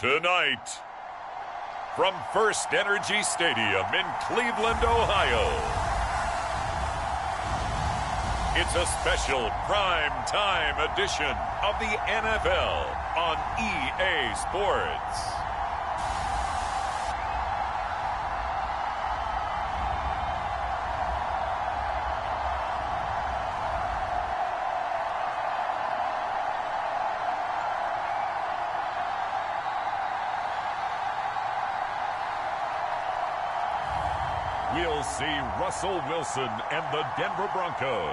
Tonight, from First Energy Stadium in Cleveland, Ohio, it's a special prime time edition of the NFL on EA Sports. We'll see Russell Wilson and the Denver Broncos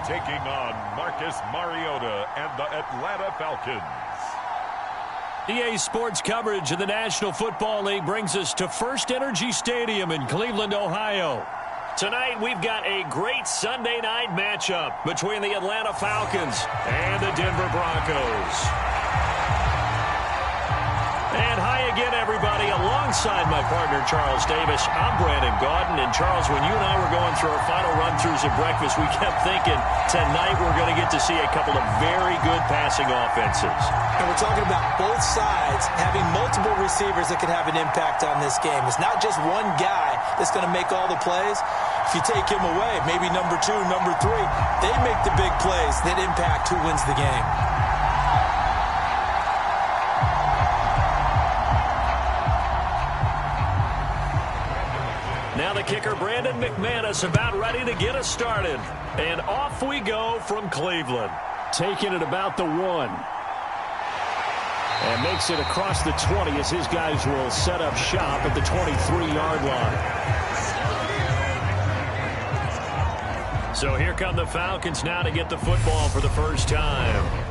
taking on Marcus Mariota and the Atlanta Falcons. EA Sports coverage of the National Football League brings us to First Energy Stadium in Cleveland, Ohio. Tonight, we've got a great Sunday night matchup between the Atlanta Falcons and the Denver Broncos. And hi again, everybody. Alongside my partner, Charles Davis, I'm Brandon Gaudin. And, Charles, when you and I were going through our final run-throughs of breakfast, we kept thinking tonight we're going to get to see a couple of very good passing offenses. And we're talking about both sides having multiple receivers that can have an impact on this game. It's not just one guy that's going to make all the plays. If you take him away, maybe number 2, number 3, they make the big plays that impact who wins the game. Now the kicker, Brandon McManus, about ready to get us started. And off we go from Cleveland. Taking it about the 1. And makes it across the 20 as his guys will set up shop at the 23-yard line. So here come the Falcons now to get the football for the first time.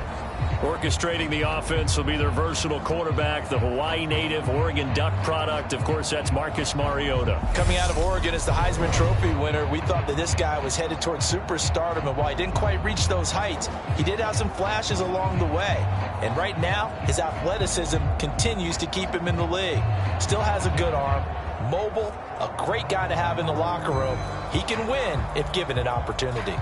Orchestrating the offense will be their versatile quarterback, the Hawaii native, Oregon Duck product. Of course, that's Marcus Mariota. Coming out of Oregon as the Heisman Trophy winner, we thought that this guy was headed towards superstardom, and while he didn't quite reach those heights, he did have some flashes along the way. And right now, his athleticism continues to keep him in the league. Still has a good arm, mobile, a great guy to have in the locker room. He can win if given an opportunity.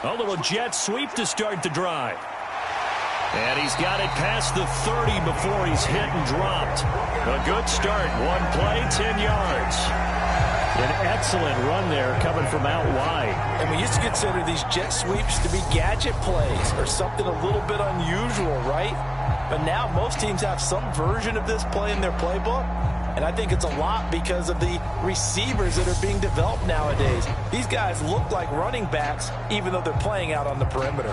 A little jet sweep to start the drive. And he's got it past the 30 before he's hit and dropped. A good start. One play, 10 yards. An excellent run there coming from out wide. And we used to consider these jet sweeps to be gadget plays or something a little bit unusual, right? But now most teams have some version of this play in their playbook. And I think it's a lot because of the receivers that are being developed nowadays. These guys look like running backs, even though they're playing out on the perimeter.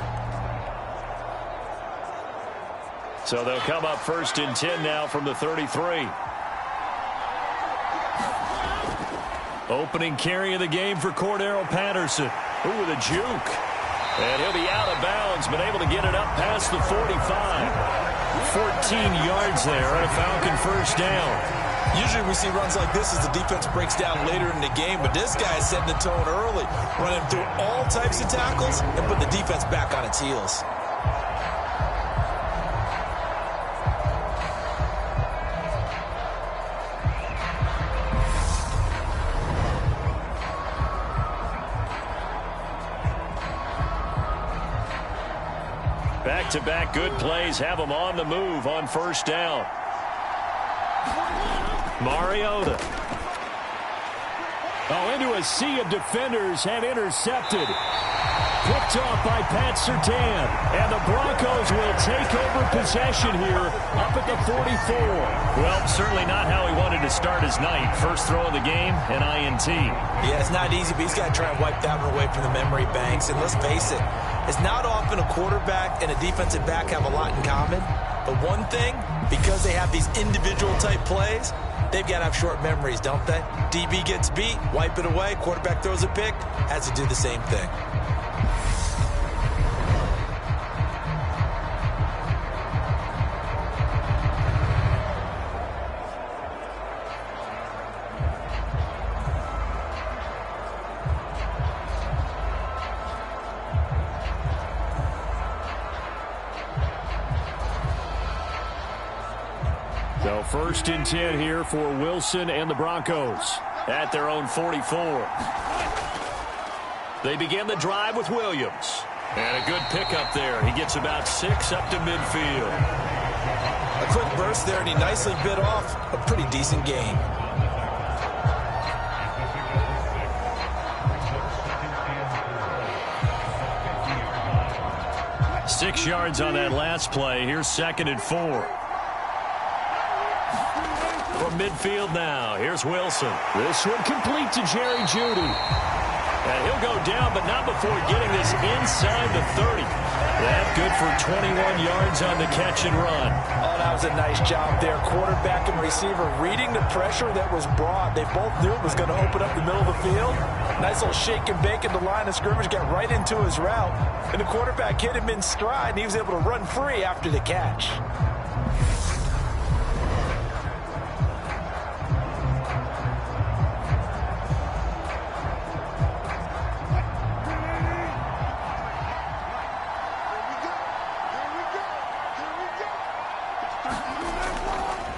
So they'll come up first and 10 now from the 33. Opening carry of the game for Cordero Patterson. Ooh, with a juke. And he'll be out of bounds, but able to get it up past the 45. 14 yards there and a Falcon first down. Usually we see runs like this as the defense breaks down later in the game, but this guy is setting the tone early, running through all types of tackles and put the defense back on its heels. Back-to-back good plays have them on the move on first down. Mariota. Oh, into a sea of defenders and intercepted. Picked off by Pat Surtain. And the Broncos will take over possession here up at the 44. Well, certainly not how he wanted to start his night. First throw of the game, an INT. Yeah, it's not easy, but he's got to try and wipe that one away from the memory banks. And let's face it, it's not often a quarterback and a defensive back have a lot in common. But one thing, because they have these individual type plays, they've got to have short memories, don't they? DB gets beat, wipe it away, quarterback throws a pick, has to do the same thing. So first and 10 here for Wilson and the Broncos. at their own 44. They begin the drive with Williams. And a good pickup there. He gets about 6 up to midfield. A quick burst there, and he nicely bit off a pretty decent gain. Six yards on that last play. Here's 2nd and 4. From midfield now, here's Wilson. This one complete to Jerry Jeudy. And he'll go down, but not before getting this inside the 30. That's good for 21 yards on the catch and run. Oh, that was a nice job there. Quarterback and receiver reading the pressure that was brought. They both knew it was going to open up the middle of the field. Nice little shake and bake at the line of scrimmage, got right into his route. And the quarterback hit him in stride, and he was able to run free after the catch.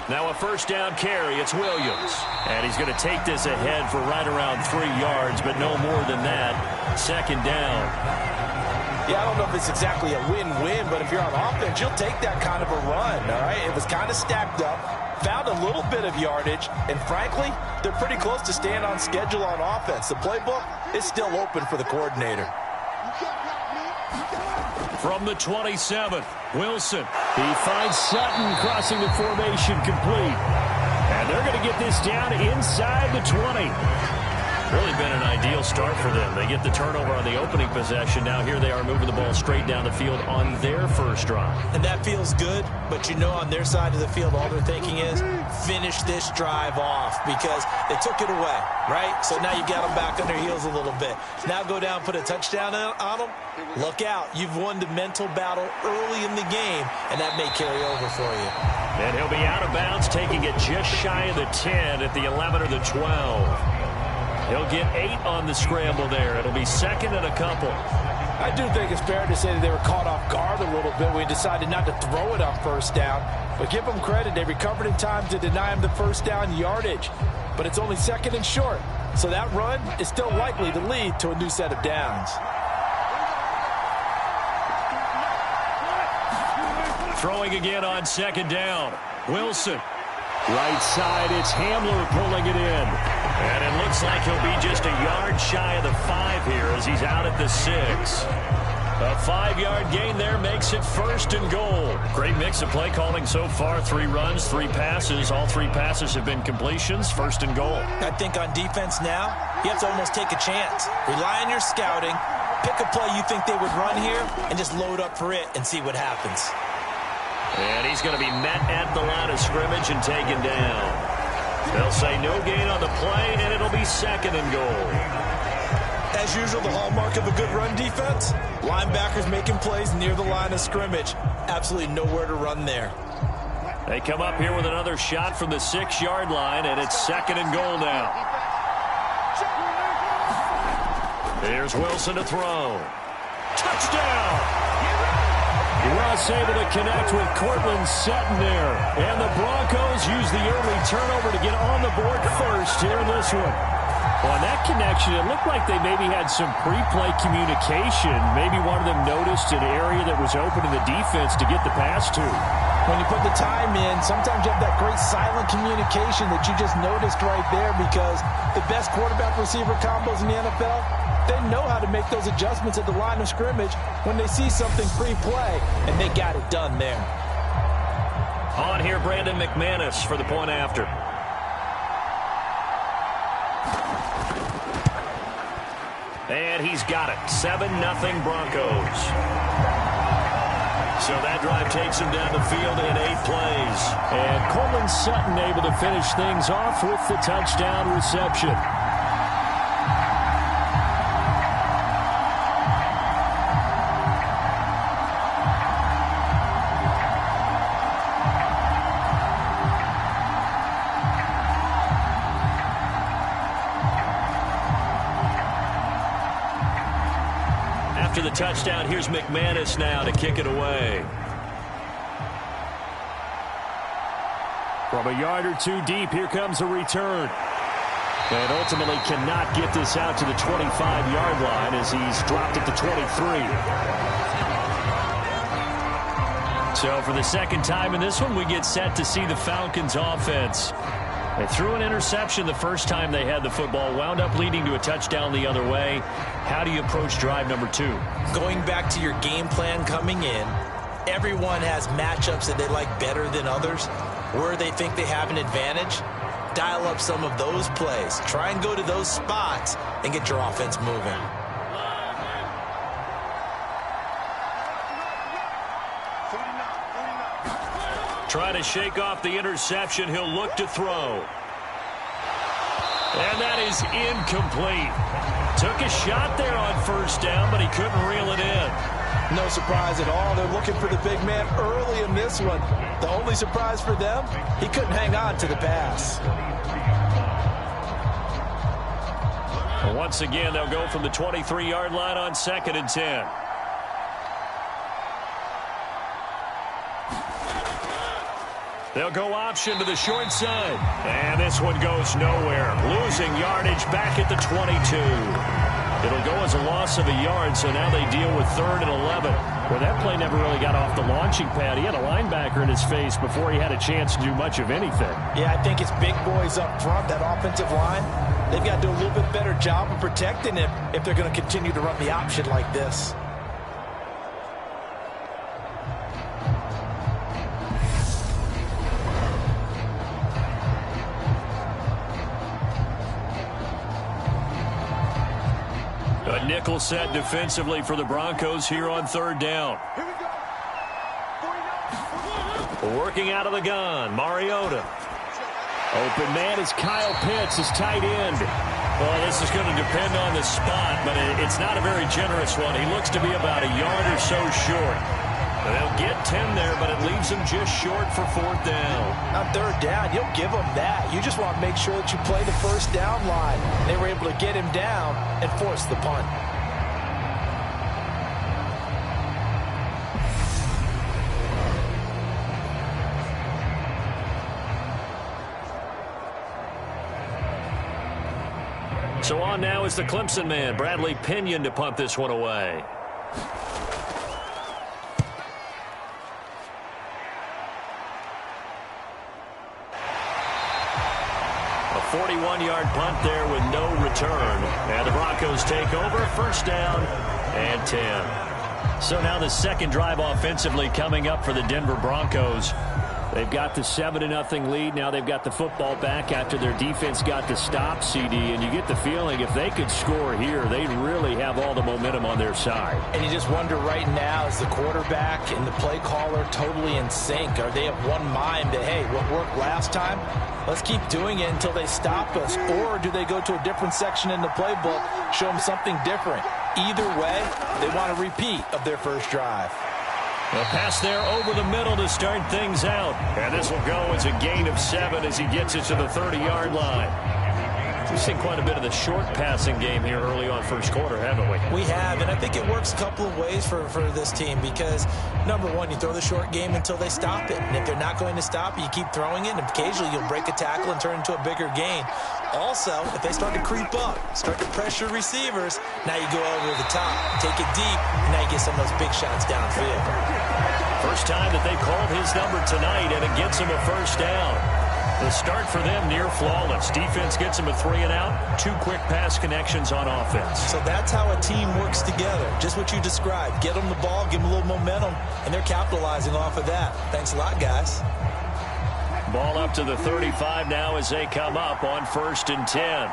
Now a first down carry. It's Williams. And he's going to take this ahead for right around 3 yards, but no more than that. 2nd down. Yeah, I don't know if it's exactly a win-win, but if you're on offense, you'll take that kind of a run, all right? It was kind of stacked up, found a little bit of yardage, and frankly, they're pretty close to staying on schedule on offense. The playbook is still open for the coordinator. From the 27th, Wilson. He finds Sutton crossing the formation complete. And they're going to get this down inside the 20. Really been an ideal start for them. They get the turnover on the opening possession. Now here they are moving the ball straight down the field on their first drive. And that feels good, but you know on their side of the field all they're thinking is finish this drive off because they took it away, right? So now you got them back on their heels a little bit. Now go down, put a touchdown on them. Look out. You've won the mental battle early in the game, and that may carry over for you. And he'll be out of bounds, taking it just shy of the 10 at the 11 or the 12. He'll get 8 on the scramble there. It'll be 2nd and a couple. I do think it's fair to say that they were caught off guard a little bit when he decided not to throw it on first down. But give them credit. They recovered in time to deny him the first down yardage. But it's only 2nd and short. So that run is still likely to lead to a new set of downs. Throwing again on 2nd down. Wilson. Right side, it's Hamler pulling it in. And it looks like he'll be just a yard shy of the 5 here as he's out at the 6. A 5-yard gain there makes it 1st and goal. Great mix of play calling so far. 3 runs, 3 passes. All 3 passes have been completions. 1st and goal. I think on defense now, you have to almost take a chance. Rely on your scouting. Pick a play you think they would run here and just load up for it and see what happens. And he's going to be met at the line of scrimmage and taken down. They'll say no gain on the play, and it'll be 2nd and goal. As usual, the hallmark of a good run defense, linebackers making plays near the line of scrimmage. Absolutely nowhere to run there. They come up here with another shot from the 6-yard line, and it's 2nd and goal now. Here's Wilson to throw. Touchdown! Russ able to connect with Cortland Sutton there. And the Broncos use the early turnover to get on the board first here in this one. Well, on that connection, it looked like they maybe had some pre-play communication. Maybe one of them noticed an area that was open in the defense to get the pass to. When you put the time in, sometimes you have that great silent communication that you just noticed right there because the best quarterback-receiver combos in the NFL, they know how to make those adjustments at the line of scrimmage when they see something pre-play, and they got it done there. On here, Brandon McManus for the point after. And he's got it. 7-0 Broncos. So that drive takes him down the field in 8 plays. And Cortland Sutton able to finish things off with the touchdown reception. After the touchdown, here's McManus now to kick it away. From a yard or 2 deep, here comes a return. And ultimately cannot get this out to the 25-yard line as he's dropped it to 23. So for the second time in this one, we get set to see the Falcons offense. They threw an interception the first time they had the football, wound up leading to a touchdown the other way. How do you approach drive number 2? Going back to your game plan coming in, everyone has matchups that they like better than others, where they think they have an advantage. Dial up some of those plays. Try and go to those spots and get your offense moving. Try to shake off the interception. He'll look to throw. And that is incomplete. Took a shot there on first down, but he couldn't reel it in. No surprise at all. They're looking for the big man early in this one. The only surprise for them, he couldn't hang on to the pass. Once again, they'll go from the 23-yard line on 2nd and 10. They'll go option to the short side. And this one goes nowhere. Losing yardage back at the 22. It'll go as a loss of a yard, so now they deal with 3rd and 11. Well, that play never really got off the launching pad. He had a linebacker in his face before he had a chance to do much of anything. Yeah, I think it's big boys up front, that offensive line. They've got to do a little bit better job of protecting him if they're going to continue to run the option like this. A nickel set defensively for the Broncos here on 3rd down. Working out of the gun, Mariota. Open man is Kyle Pitts, his tight end. Well, this is going to depend on the spot, but it's not a very generous one. He looks to be about a yard or so short. They'll get 10 there, but it leaves them just short for 4th down. On 3rd down, you'll give them that. You just want to make sure that you play the first down line. They were able to get him down and force the punt. So on now is the Clemson man, Bradley Pinion, to punt this one away. A 41-yard punt there with no return. And the Broncos take over, 1st down and 10. So now the second drive offensively coming up for the Denver Broncos. They've got the 7-0 lead. Now they've got the football back after their defense got the stop, CD. And you get the feeling if they could score here, they'd really have all the momentum on their side. And you just wonder right now, is the quarterback and the play caller totally in sync? Are they of one mind that, hey, what worked last time, let's keep doing it until they stop us? Or do they go to a different section in the playbook, show them something different? Either way, they want a repeat of their first drive. A pass there over the middle to start things out. And this will go as a gain of 7 as he gets it to the 30-yard line. We've seen quite a bit of the short passing game here early on first quarter, haven't we? We have, and I think it works a couple of ways for this team because, number one, you throw the short game until they stop it. And if they're not going to stop it, you keep throwing it, and occasionally you'll break a tackle and turn it into a bigger gain. Also, if they start to creep up, start to pressure receivers, now you go over the top, take it deep, and now you get some of those big shots downfield. First time that they called his number tonight, and it gets him a 1st down. The start for them near flawless. Defense gets him a 3-and-out, 2 quick pass connections on offense. So that's how a team works together. Just what you described. Get them the ball, give them a little momentum, and they're capitalizing off of that. Thanks a lot, guys. Ball up to the 35 now as they come up on 1st and 10.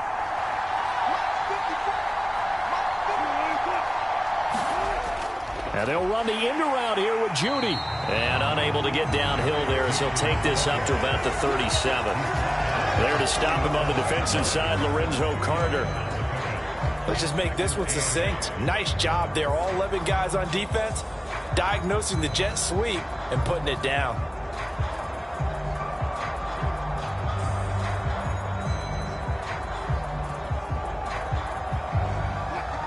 And they'll run the end around here with Judy. And unable to get downhill there as he'll take this up to about the 37. There to stop him on the defensive side, Lorenzo Carter. Let's just make this one succinct. Nice job there. All 11 guys on defense diagnosing the jet sweep and putting it down.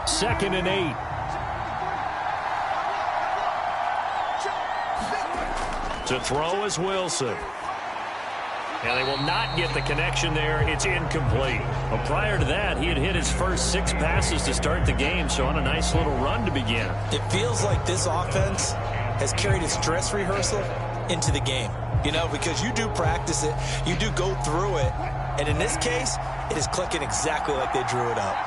Second and 8. To throw is Wilson. And they will not get the connection there. It's incomplete. Well, prior to that, he had hit his first 6 passes to start the game, so on a nice little run to begin. It feels like this offense has carried its dress rehearsal into the game. You know, because you do practice it, you do go through it, and in this case, it is clicking exactly like they drew it up.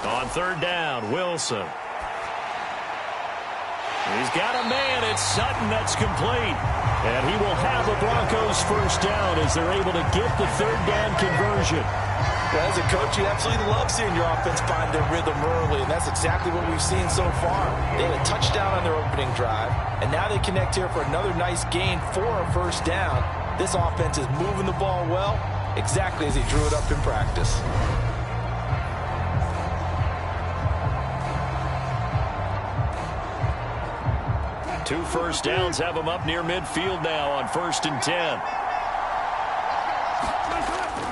On 3rd down, Wilson. He's got a man. It's Sutton. That's complete. And he will have a Broncos first down as they're able to get the 3rd down conversion. Well, as a coach, you absolutely love seeing your offense find their rhythm early, and that's exactly what we've seen so far. They had a touchdown on their opening drive, and now they connect here for another nice gain for a first down. This offense is moving the ball well, exactly as he drew it up in practice. Two first downs have them up near midfield now on 1st and 10.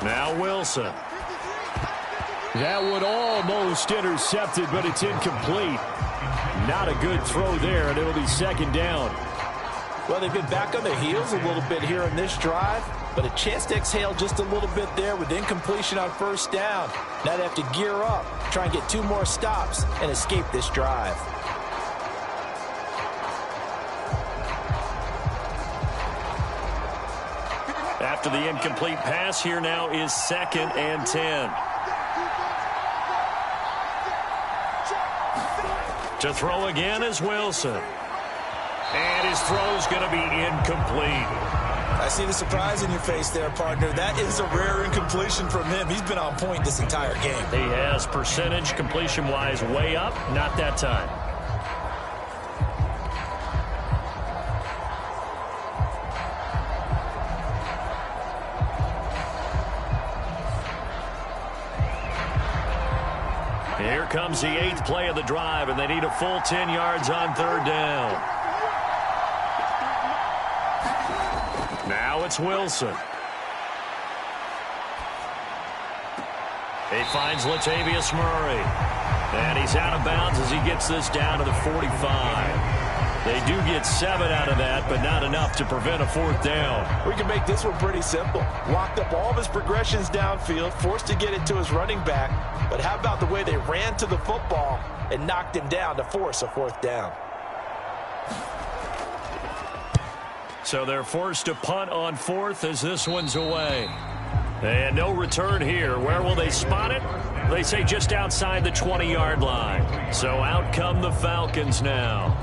Now Wilson. That one almost intercepted, but it's incomplete. Not a good throw there, and it'll be 2nd down. Well, they've been back on their heels a little bit here in this drive, but a chance to exhale just a little bit there with incompletion on 1st down. Now they have to gear up, try and get 2 more stops, and escape this drive. After the incomplete pass, here now is 2nd and 10. To throw again is Wilson. And his throw's going to be incomplete. I see the surprise in your face there, partner. That is a rare incompletion from him. He's been on point this entire game. He has percentage completion-wise way up. Not that time. Here comes the 8th play of the drive, and they need a full 10 yards on 3rd down. Now it's Wilson. He finds Latavius Murray. And he's out of bounds as he gets this down to the 45. They do get 7 out of that, but not enough to prevent a 4th down. We can make this one pretty simple. Locked up all of his progressions downfield, forced to get it to his running back. But how about the way they ran to the football and knocked him down to force a 4th down? So they're forced to punt on 4th as this one's away. And no return here. Where will they spot it? They say just outside the 20-yard line. So out come the Falcons now.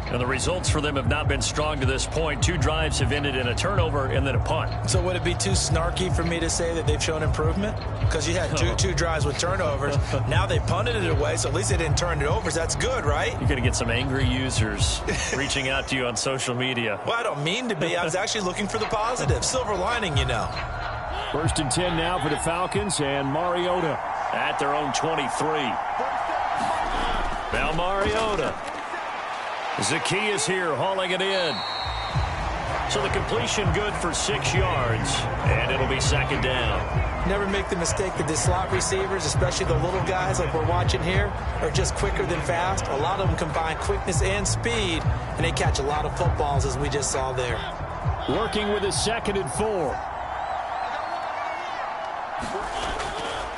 And the results for them have not been strong to this point. 2 drives have ended in a turnover and then a punt. So would it be too snarky for me to say that they've shown improvement? Because you had two drives with turnovers. Now they punted it away, so at least they didn't turn it over. So that's good, right? You're going to get some angry users reaching out to you on social media. Well, I don't mean to be. I was actually looking for the positive. Silver lining, you know. 1st and 10 now for the Falcons, and Mariota at their own 23. Now Mariota. Zacchaeus here hauling it in. So the completion good for 6 yards, and it'll be 2nd down. Never make the mistake that the slot receivers, especially the little guys like we're watching here, are just quicker than fast. A lot of them combine quickness and speed, and they catch a lot of footballs, as we just saw there. Working with a 2nd and 4.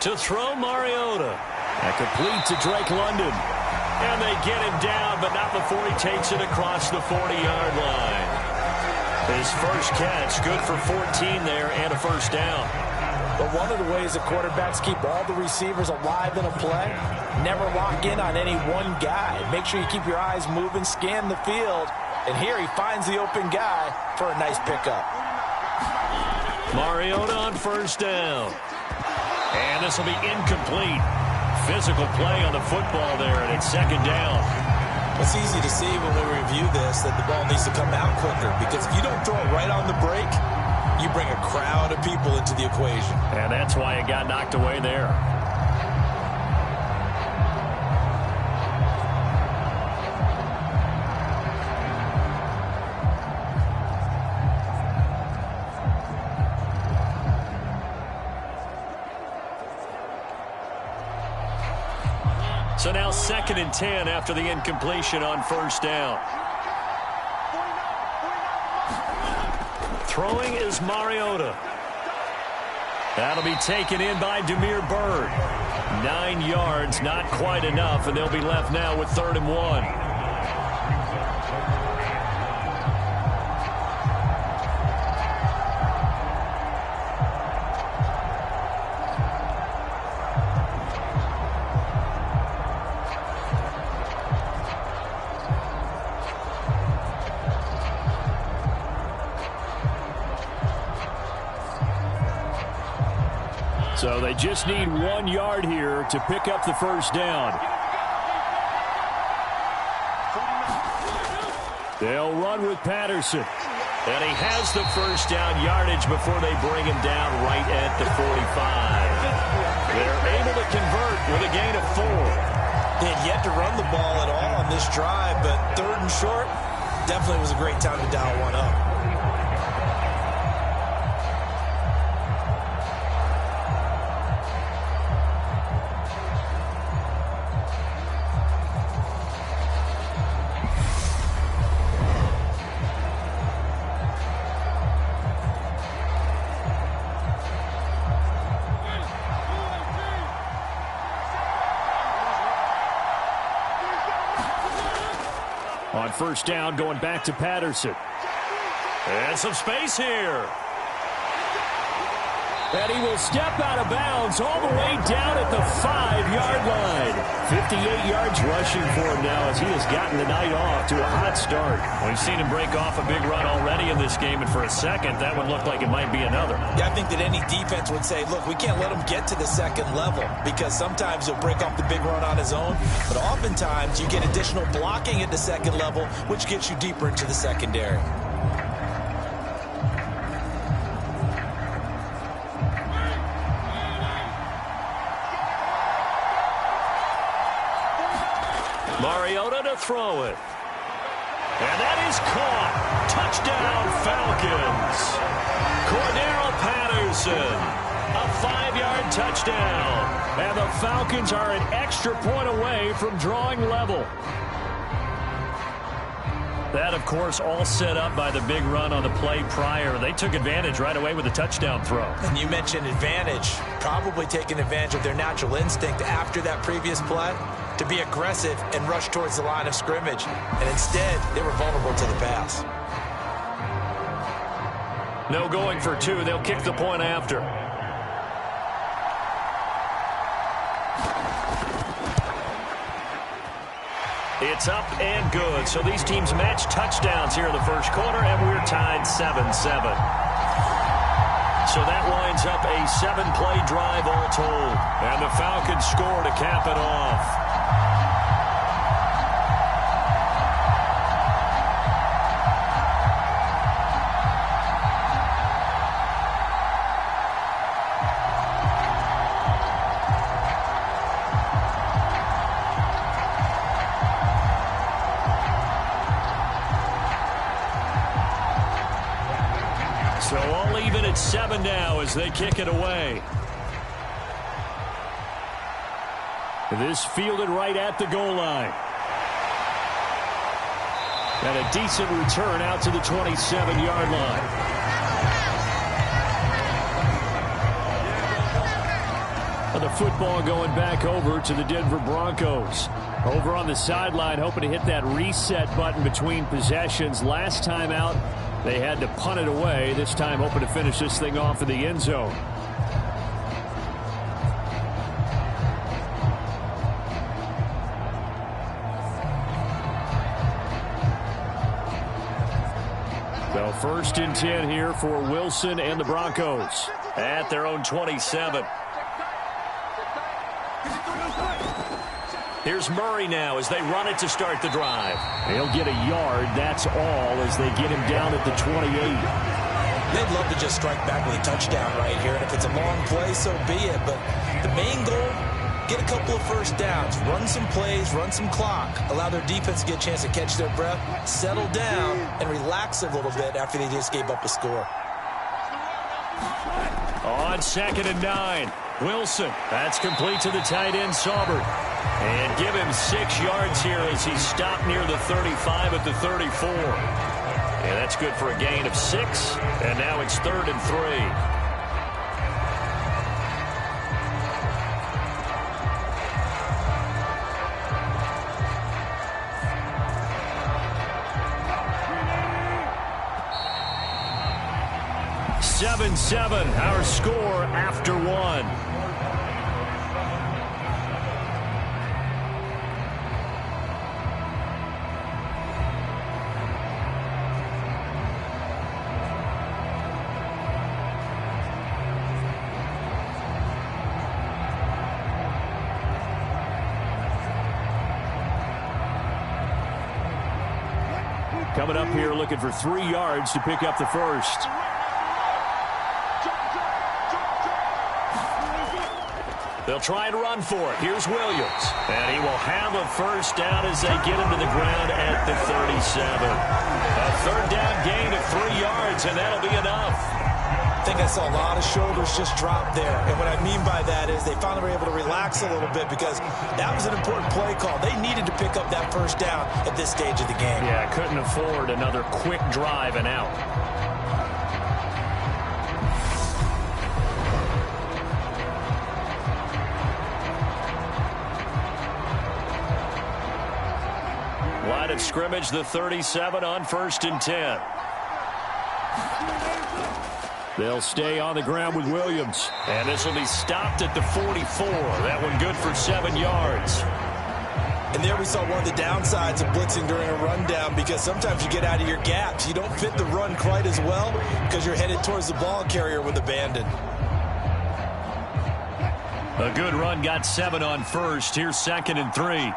To throw Mariota. And complete to Drake London. And they get him down, but not before he takes it across the 40-yard line. His first catch, good for 14 there and a 1st down. But one of the ways that quarterbacks keep all the receivers alive in a play, never lock in on any one guy. Make sure you keep your eyes moving, scan the field, and here he finds the open guy for a nice pickup. Mariota on 1st down. And this will be incomplete. Physical play on the football there, and it's 2nd down. It's easy to see when we review this that the ball needs to come out quicker, because if you don't throw it right on the break, you bring a crowd of people into the equation. And that's why it got knocked away there. So now 2nd and 10 after the incompletion on 1st down. Throwing is Mariota. That'll be taken in by Damiere Byrd. 9 yards, not quite enough, and they'll be left now with 3rd and 1. So they just need 1 yard here to pick up the first down. They'll run with Patterson. And he has the first down yardage before they bring him down right at the 45. They're able to convert with a gain of 4. They had yet to run the ball at all on this drive, but 3rd and short definitely was a great time to dial one up. On first down, going back to Patterson. And some space here. And he will step out of bounds all the way down at the 5-yard line. 58 yards rushing for him now as he has gotten the night off to a hot start. We've seen him break off a big run already in this game, and for a second, that would look like it might be another. Yeah, I think that any defense would say, look, we can't let him get to the second level because sometimes he'll break off the big run on his own, but oftentimes you get additional blocking at the second level, which gets you deeper into the secondary. Mariota to throw it. And that is caught. Touchdown, Falcons. Cordarrelle Patterson. A 5-yard touchdown. And the Falcons are an extra point away from drawing level. That, of course, all set up by the big run on the play prior. They took advantage right away with the touchdown throw. And you mentioned advantage. Probably taking advantage of their natural instinct after that previous play to be aggressive and rush towards the line of scrimmage. And instead, they were vulnerable to the pass. No going for 2. They'll kick the point after. It's up and good. So these teams match touchdowns here in the first quarter, and we're tied 7-7. So that winds up a 7-play drive all told. And the Falcons score to cap it off. So all even at 7 now as they kick it away. This fielded right at the goal line. And a decent return out to the 27-yard line. And the football going back over to the Denver Broncos. Over on the sideline, hoping to hit that reset button between possessions. Last time out, they had to punt it away. This time hoping to finish this thing off in the end zone. So 1st and 10 here for Wilson and the Broncos at their own 27. Here's Murray now as they run it to start the drive. They'll get a yard, that's all, as they get him down at the 28. They'd love to just strike back with a touchdown right here, and if it's a long play, so be it. But the main goal, get a couple of first downs, run some plays, run some clock, allow their defense to get a chance to catch their breath, settle down, and relax a little bit after they just gave up a score. On 2nd and 9, Wilson. That's complete to the tight end, Saubert. And give him 6 yards here as he's stopped near the 35 at the 34. And that's good for a gain of 6. And now it's 3rd and 3. Our score after 1. Coming up here looking for 3 yards to pick up the first. They'll try and run for it. Here's Williams. And he will have a first down as they get him to the ground at the 37. A 3rd down gain of 3 yards, and that'll be enough. I think I saw a lot of shoulders just drop there. And what I mean by that is they finally were able to relax a little bit because that was an important play call. They needed to pick up that first down at this stage of the game. Yeah, couldn't afford another quick drive and out. Line of scrimmage, the 37 on 1st and 10. They'll stay on the ground with Williams. And this will be stopped at the 44. That one good for 7 yards. And there we saw one of the downsides of blitzing during a rundown because sometimes you get out of your gaps. You don't fit the run quite as well because you're headed towards the ball carrier with abandon. A good run got 7 on 1st. Here's 2nd and 3.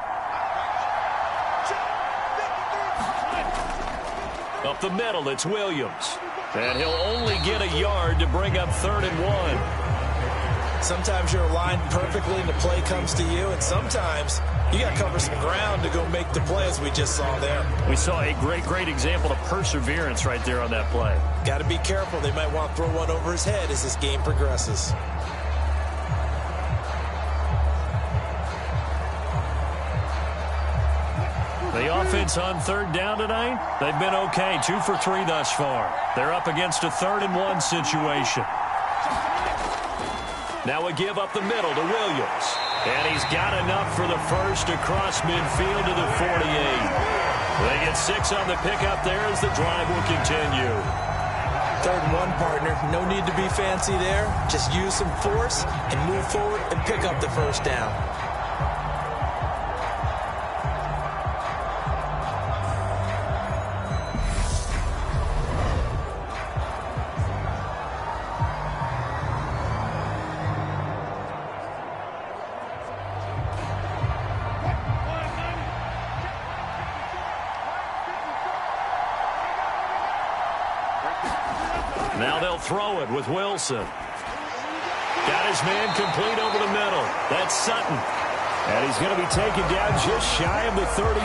Up the middle, it's Williams. And he'll only get a yard to bring up 3rd and 1. Sometimes you're aligned perfectly and the play comes to you, and sometimes you got to cover some ground to go make the play, as we just saw there. We saw a great example of perseverance right there on that play. Got to be careful. They might want to throw one over his head as this game progresses. The offense on 3rd down tonight, they've been okay. 2 for 3 thus far. They're up against a 3rd and 1 situation. Now a give up the middle to Williams. And he's got enough for the first across midfield to the 48. They get 6 on the pickup there as the drive will continue. 3rd and 1, partner. No need to be fancy there. Just use some force and move forward and pick up the first down. Now they'll throw it with Wilson. Got his man complete over the middle. That's Sutton. And he's going to be taken down just shy of the 35.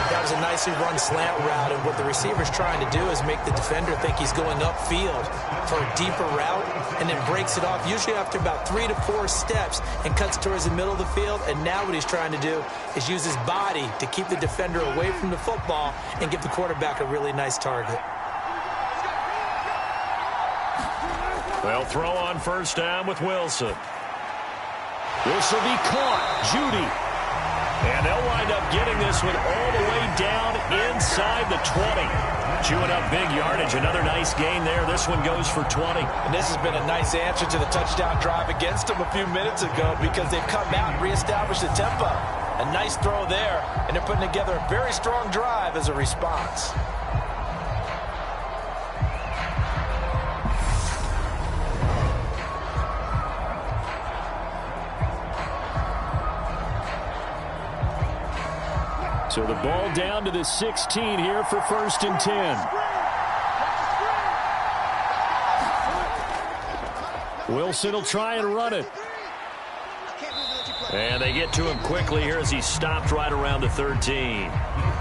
That was a nicely run slant route, and what the receiver's trying to do is make the defender think he's going upfield for a deeper route and then breaks it off, usually after about 3 to 4 steps, and cuts towards the middle of the field. And now what he's trying to do is use his body to keep the defender away from the football and give the quarterback a really nice target. They'll throw on 1st down with Wilson. This will be caught. Judy. And they'll wind up getting this one all the way down inside the 20. Chewing up big yardage. Another nice gain there. This one goes for 20. And this has been a nice answer to the touchdown drive against them a few minutes ago because they've come out and reestablished the tempo. A nice throw there, and they're putting together a very strong drive as a response. So the ball down to the 16 here for 1st and 10. Wilson will try and run it. And they get to him quickly here as he stopped right around the 13.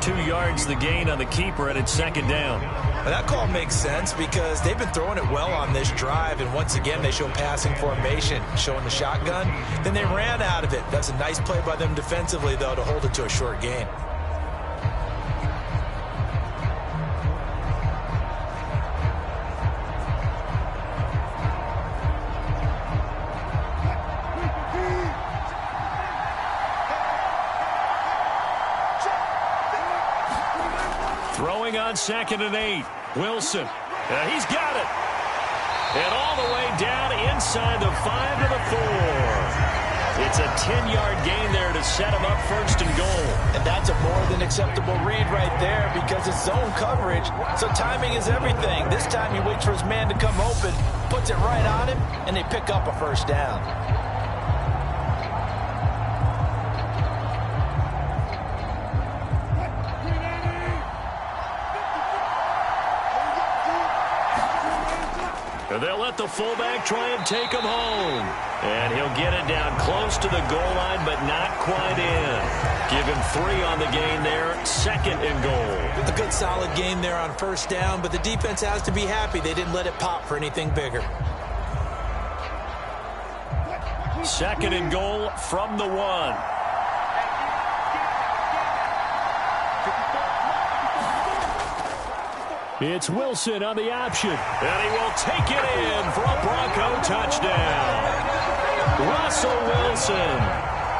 2 yards the gain on the keeper, and it's 2nd down. Well, that call makes sense because they've been throwing it well on this drive, and once again they show passing formation, showing the shotgun. Then they ran out of it. That's a nice play by them defensively, though, to hold it to a short gain. throwing on 2nd and 8. Wilson. He's got it. And all the way down inside the 5 to the 4. It's a 10-yard gain there to set him up 1st and goal. And that's a more than acceptable read right there because it's zone coverage, so timing is everything. This time he waits for his man to come open, puts it right on him, and they pick up a 1st down. They'll let the fullback try and take him home. And he'll get it down close to the goal line, but not quite in. Give him 3 on the gain there, 2nd and goal. A good solid gain there on 1st down, but the defense has to be happy they didn't let it pop for anything bigger. 2nd and goal from the 1. It's Wilson on the option. And he will take it in for a Bronco touchdown. Russell Wilson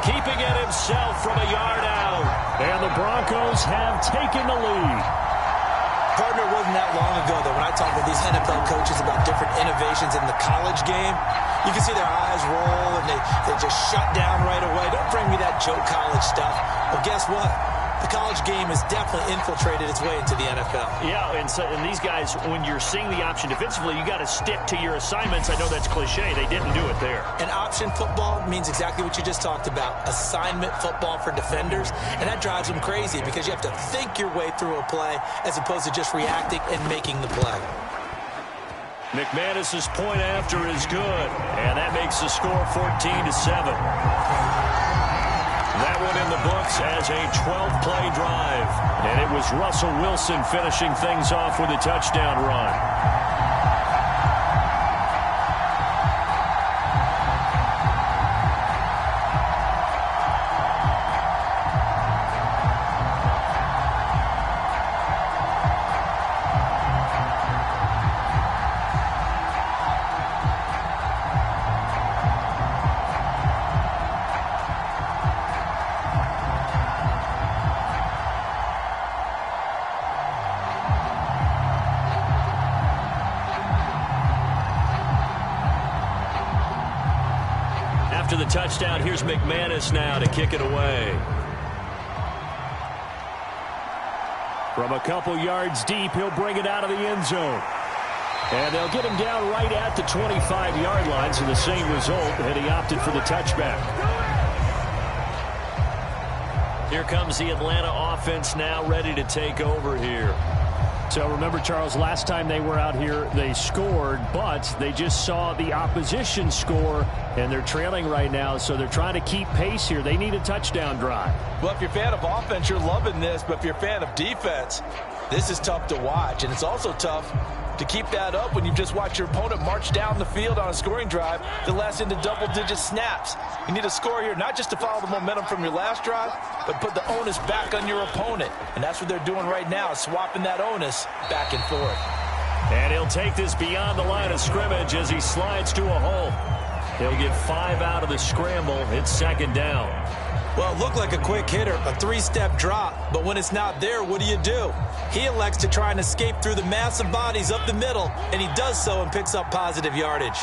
keeping it himself from a yard out. And the Broncos have taken the lead. Partner, it wasn't that long ago that when I talk with these NFL coaches about different innovations in the college game, you can see their eyes roll and they just shut down right away. Don't bring me that joke college stuff. Well, guess what? The college game has definitely infiltrated its way into the NFL. Yeah, and these guys, when you're seeing the option defensively, you got to stick to your assignments. I know that's cliche. They didn't do it there. And option football means exactly what you just talked about, assignment football for defenders. And that drives them crazy because you have to think your way through a play as opposed to just reacting and making the play. McManus's point after is good, and that makes the score 14-7. That one in the books as a 12-play drive. And it was Russell Wilson finishing things off with a touchdown run. After the touchdown, here's McManus now to kick it away. From a couple yards deep, he'll bring it out of the end zone. And they'll get him down right at the 25-yard line, so the same result, and he opted for the touchback. Here comes the Atlanta offense now ready to take over here. So remember, Charles, last time they were out here, they scored, but they just saw the opposition score, and they're trailing right now, so they're trying to keep pace here. They need a touchdown drive. Well, if you're a fan of offense, you're loving this, but if you're a fan of defense, this is tough to watch, and it's also tough to keep that up when you just watch your opponent march down the field on a scoring drive that lasts into double-digit snaps. You need a score here, not just to follow the momentum from your last drive, but put the onus back on your opponent. And that's what they're doing right now, swapping that onus back and forth. And he'll take this beyond the line of scrimmage as he slides to a hole. He'll get 5 out of the scramble. It's second down. Well, it looked like a quick hitter, a 3-step drop, but when it's not there, what do? He elects to try and escape through the massive bodies up the middle, and he does so and picks up positive yardage.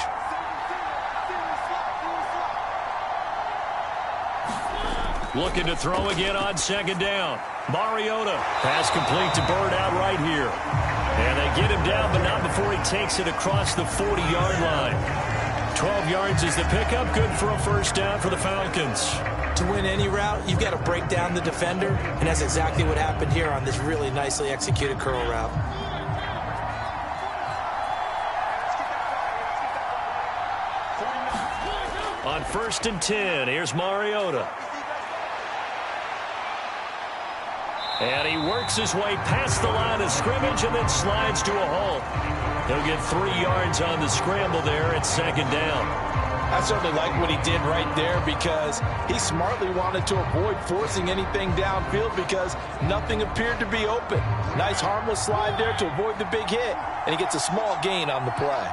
Looking to throw again on second down. Mariota. Pass complete to Bird out right here. And they get him down, but not before he takes it across the 40-yard line. 12 yards is the pickup. Good for a first down for the Falcons. To win any route, you've got to break down the defender, and that's exactly what happened here on this really nicely executed curl route. On 1st and 10, here's Mariota. And he works his way past the line of scrimmage and then slides to a hole. He'll get 3 yards on the scramble there at second down. I certainly like what he did right there because he smartly wanted to avoid forcing anything downfield because nothing appeared to be open. Nice harmless slide there to avoid the big hit, and he gets a small gain on the play.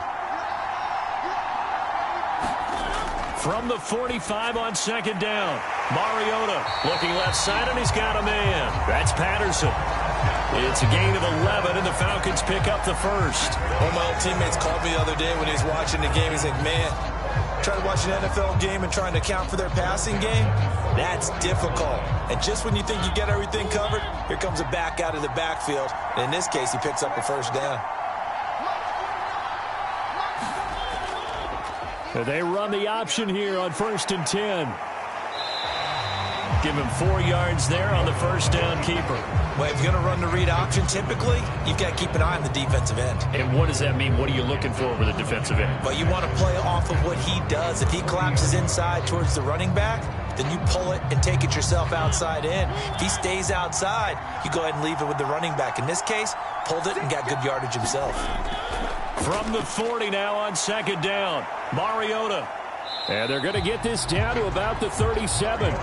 From the 45 on second down, Mariota looking left side, and he's got a man. That's Patterson. It's a gain of 11, and the Falcons pick up the first. One of my old teammates called me the other day when he was watching the game. He's like, man, trying to watch an NFL game and trying to account for their passing game, that's difficult. And just when you think you get everything covered, here comes a back out of the backfield. And in this case, he picks up a first down. They run the option here on 1st and 10. Give him 4 yards there on the first down keeper. Well, if you're going to run the read option, typically, you've got to keep an eye on the defensive end. And what does that mean? What are you looking for with a defensive end? Well, you want to play off of what he does. If he collapses inside towards the running back, then you pull it and take it yourself outside in. If he stays outside, you go ahead and leave it with the running back. In this case, pulled it and got good yardage himself. From the 40 now on 2nd down, Mariota. And they're going to get this down to about the 37.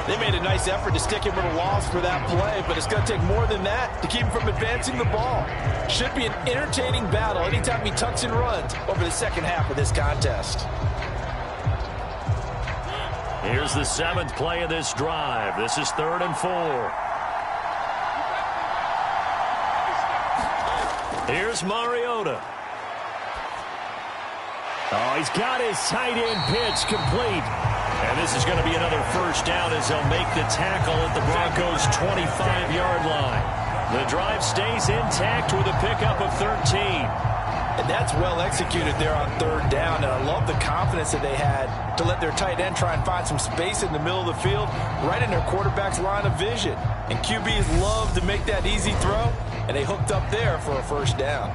They made a nice effort to stick him with a loss for that play, but it's going to take more than that to keep him from advancing the ball. Should be an entertaining battle anytime he tucks and runs over the second half of this contest. Here's the 7th play of this drive. This is 3rd and 4. Here's Mariota. Oh, he's got his tight end pitch complete. And this is going to be another first down as they'll make the tackle at the Broncos' 25-yard line. The drive stays intact with a pickup of 13. And that's well executed there on 3rd down. And I love the confidence that they had to let their tight end try and find some space in the middle of the field, right in their quarterback's line of vision. And QBs love to make that easy throw, and they hooked up there for a first down.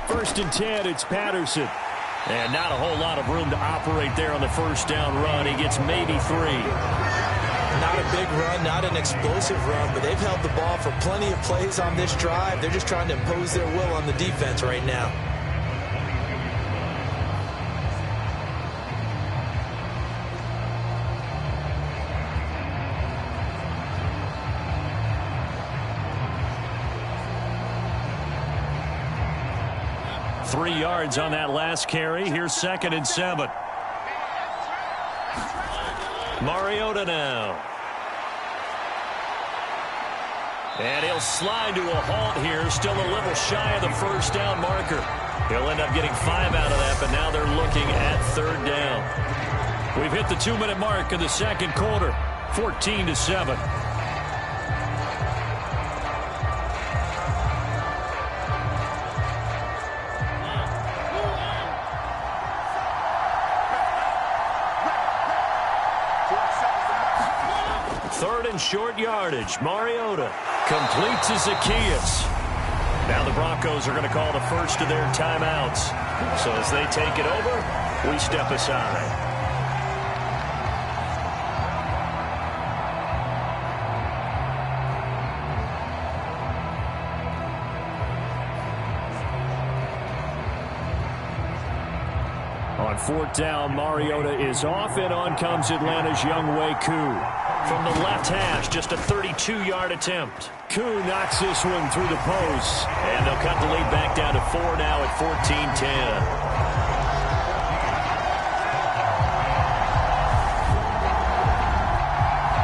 First and 10, it's Patterson. And not a whole lot of room to operate there on the first down run. He gets maybe 3. Not a big run, not an explosive run, but they've held the ball for plenty of plays on this drive. They're just trying to impose their will on the defense right now. Three yards on that last carry. Here's 2nd and 7. Mariota now. And he'll slide to a halt here. Still a little shy of the first down marker. He'll end up getting 5 out of that, but now they're looking at 3rd down. We've hit the 2-minute mark in the second quarter. 14-7. Short yardage. Mariota completes his Zacchaeus. Now the Broncos are going to call the first of their timeouts. So as they take it over, we step aside. On 4th down, Mariota is off, and on comes Atlanta's Younghoe Koo. From the left hash, just a 32-yard attempt. Koo knocks this one through the post. And they'll cut the lead back down to 4 now at 14-10.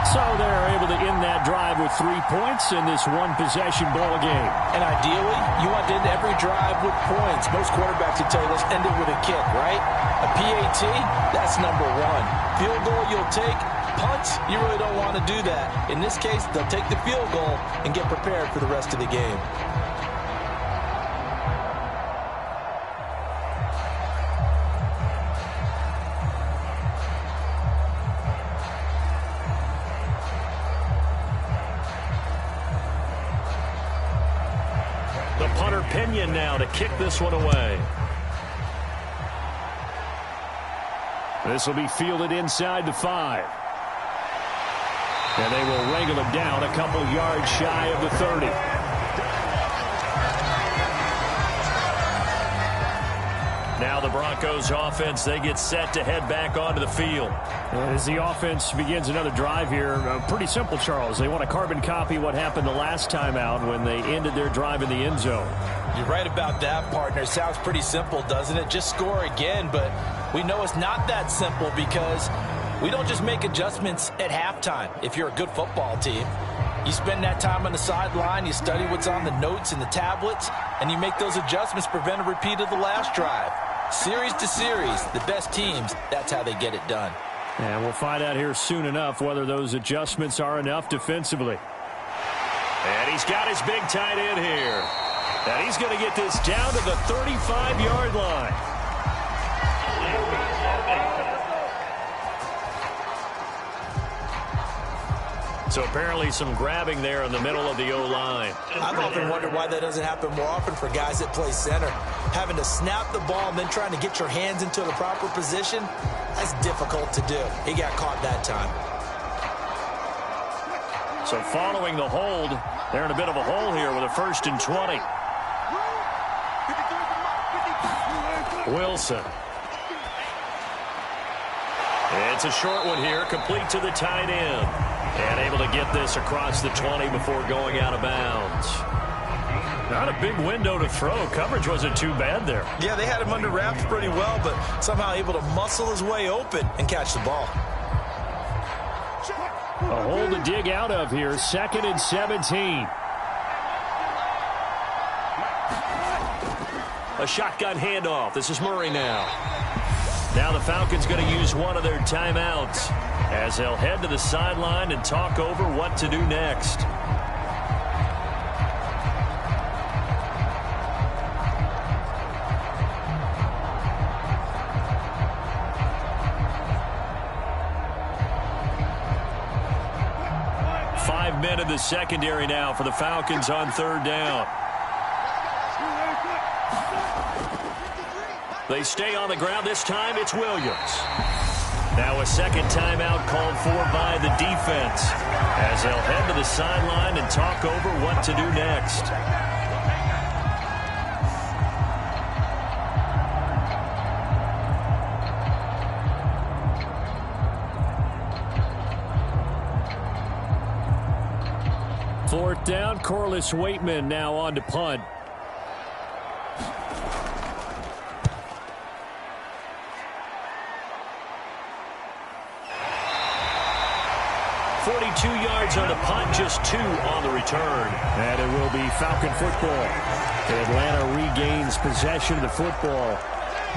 So they're able to end that drive with 3 points in this one-possession ball game. And ideally, you want to end every drive with points. Most quarterbacks would tell you, let's end it with a kick, right? A PAT, that's number 1. Field goal you'll take. Punts, you really don't want to do that. In this case, they'll take the field goal and get prepared for the rest of the game. The punter Pinion now to kick this one away. This will be fielded inside the 5. And they will wrangle him down a couple yards shy of the 30. Now the Broncos offense, they get set to head back onto the field. As the offense begins another drive here, pretty simple, Charles. They want to carbon copy what happened the last time out when they ended their drive in the end zone. You're right about that, partner. Sounds pretty simple, doesn't it? Just score again, but we know it's not that simple because we don't just make adjustments at halftime if you're a good football team. You spend that time on the sideline, you study what's on the notes and the tablets, and you make those adjustments to prevent a repeat of the last drive. Series to series, the best teams, that's how they get it done. And we'll find out here soon enough whether those adjustments are enough defensively. And he's got his big tight end here. And he's going to get this down to the 35-yard line. So apparently some grabbing there in the middle of the O-line. I've often wondered why that doesn't happen more often for guys that play center. Having to snap the ball and then trying to get your hands into the proper position, that's difficult to do. He got caught that time. So following the hold, they're in a bit of a hole here with a 1st and 20. Wilson. It's a short one here, complete to the tight end. And able to get this across the 20 before going out of bounds. Not a big window to throw. Coverage wasn't too bad there. Yeah, they had him under wraps pretty well, but somehow able to muscle his way open and catch the ball. A hole to dig out of here, 2nd and 17. A shotgun handoff. This is Murray now. Now the Falcons going to use one of their timeouts as they'll head to the sideline and talk over what to do next. Five men in the secondary now for the Falcons on 3rd down. They stay on the ground. This time it's Williams. Now a second timeout called for by the defense as they'll head to the sideline and talk over what to do next. Fourth down, Corliss Waitman now on to punt. 42 yards on the punt, just 2 on the return. And it will be Falcon football. Atlanta regains possession of the football.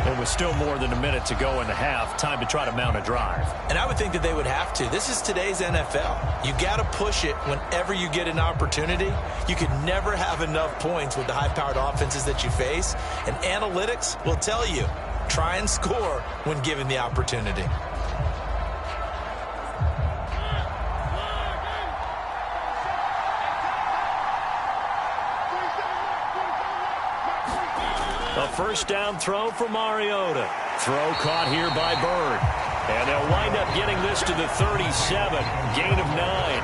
And with still more than a minute to go in the half, time to try to mount a drive. And I would think that they would have to. This is today's NFL. You got to push it whenever you get an opportunity. You can never have enough points with the high-powered offenses that you face. And analytics will tell you, try and score when given the opportunity. A first down throw for Mariota. Throw caught here by Bird. And they'll wind up getting this to the 37. Gain of 9.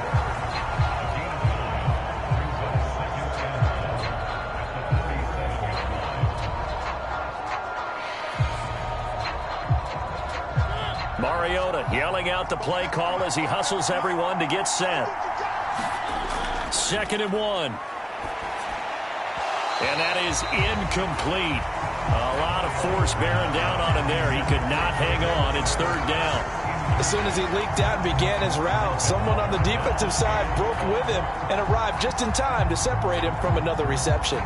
Mariota yelling out the play call as he hustles everyone to get set. 2nd and 1. And that is incomplete. A lot of force bearing down on him there. He could not hang on. It's 3rd down. As soon as he leaked out and began his route, someone on the defensive side broke with him and arrived just in time to separate him from another reception.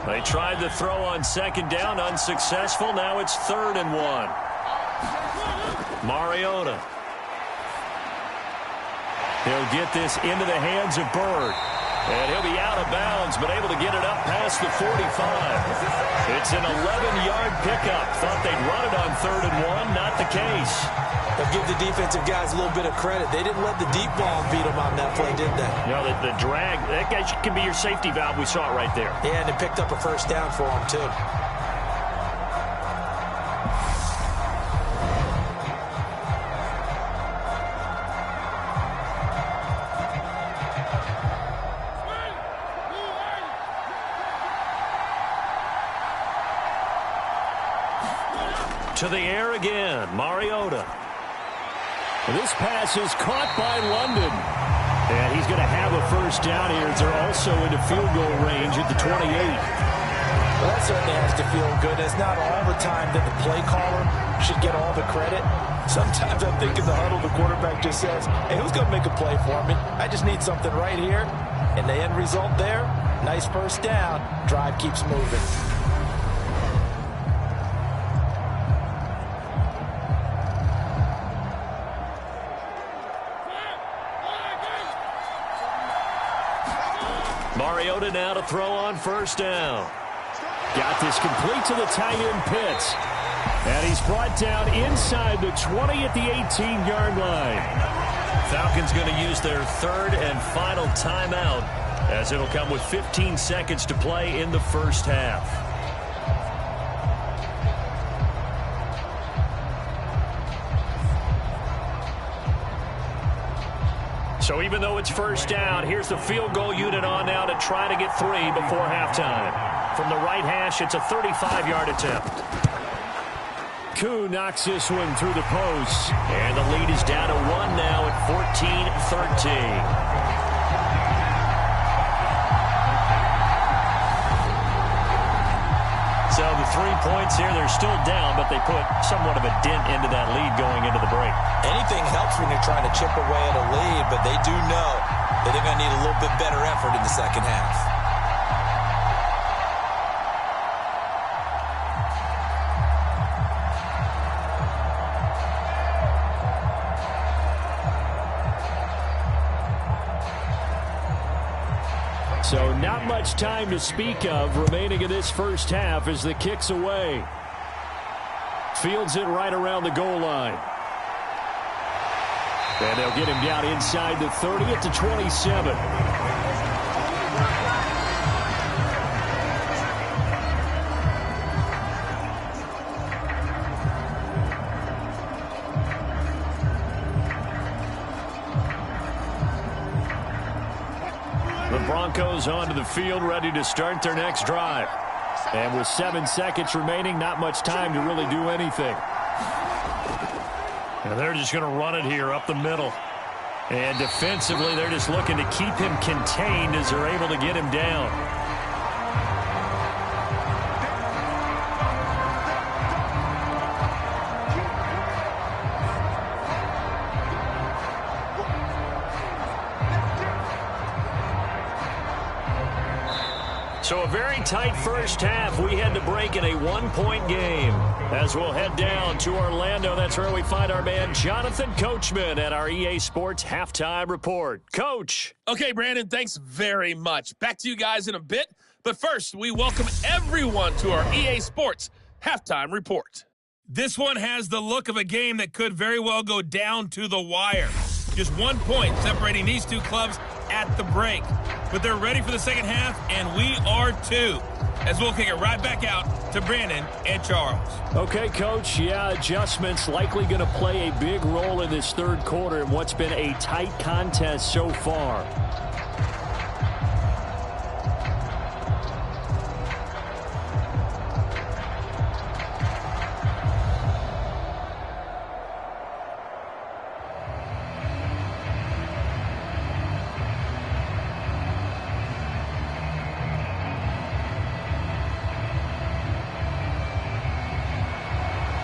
They tried the throw on 2nd down, unsuccessful. Now it's 3rd and 1. Mariota. He'll get this into the hands of Bird. And he'll be out of bounds, but able to get it up past the 45. It's an 11-yard pickup. Thought they'd run it on 3rd and 1. Not the case. They'll give the defensive guys a little bit of credit. They didn't let the deep ball beat them on that play, did they? No, the drag, that guy can be your safety valve. We saw it right there. Yeah, and it picked up a first down for them, too. To the air again, Mariota. This pass is caught by London. And he's going to have a first down here as they're also into field goal range at the 28. Well, that certainly has to feel good. It's not all the time that the play caller should get all the credit. Sometimes I think in the huddle, the quarterback just says, hey, who's going to make a play for me? I just need something right here. And the end result there, nice first down. Drive keeps moving. Mariota now to throw on first down. Got this complete to the tight end Pitts. And he's brought down inside the 20 at the 18-yard line. Falcons going to use their third and final timeout as it'll come with 15 seconds to play in the first half. So even though it's first down, here's the field goal unit on now to try to get 3 before halftime. From the right hash, it's a 35-yard attempt. Koo knocks this one through the post. And the lead is down to 1 now at 14-13. So the 3 points here, they're still down, but they put somewhat of a dent into that lead going into the break. Anything helps when you're trying to chip away at a lead, but they do know that they're going to need a little bit better effort in the second half. So not much time to speak of remaining in this first half as the kick's away. Fields it right around the goal line. And they'll get him down inside the 30 at the 27. The Broncos onto the field, ready to start their next drive. And with 7 seconds remaining, not much time to really do anything. And they're just going to run it here up the middle. And defensively, they're just looking to keep him contained as they're able to get him down. So a very tight first half. We had to break in a 1-point game. As we'll head down to Orlando, that's where we find our man Jonathan Coachman at our EA Sports Halftime Report. Coach. Okay, Brandon, thanks very much. Back to you guys in a bit. But first, we welcome everyone to our EA Sports Halftime Report. This one has the look of a game that could very well go down to the wire. Just 1 point separating these two clubs at the break. But they're ready for the second half, and we are too. As we'll kick it right back out to Brandon and Charles. Okay, Coach. Yeah, adjustments likely going to play a big role in this third quarter in what's been a tight contest so far.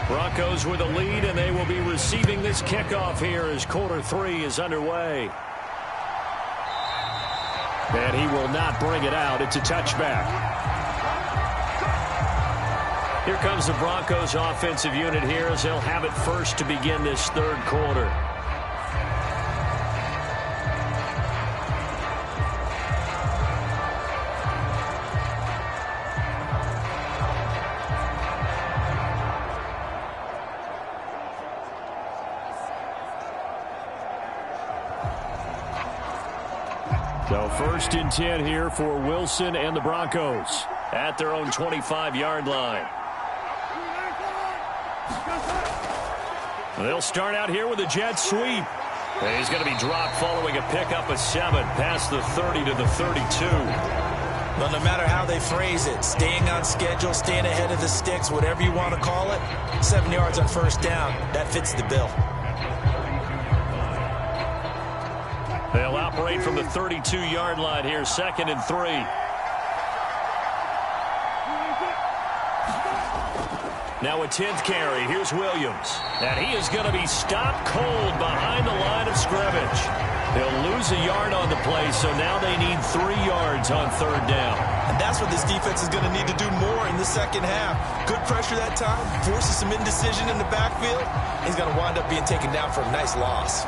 Broncos with a lead, and they will be receiving this kickoff here as quarter 3 is underway. And he will not bring it out. It's a touchback. Here comes the Broncos offensive unit here as they'll have it first to begin this third quarter. So first and 10 here for Wilson and the Broncos at their own 25-yard line. They'll start out here with a jet sweep. And he's going to be dropped following a pickup of 7 past the 30 to the 32. Well, no matter how they phrase it, staying on schedule, staying ahead of the sticks, whatever you want to call it, 7 yards on first down, that fits the bill. They'll operate from the 32-yard line here, 2nd and 3. Now a 10th carry. Here's Williams. And he is going to be stopped cold behind the line of scrimmage. They'll lose a yard on the play, so now they need 3 yards on 3rd down. And that's what this defense is going to need to do more in the second half. Good pressure that time, forces some indecision in the backfield. He's going to wind up being taken down for a nice loss.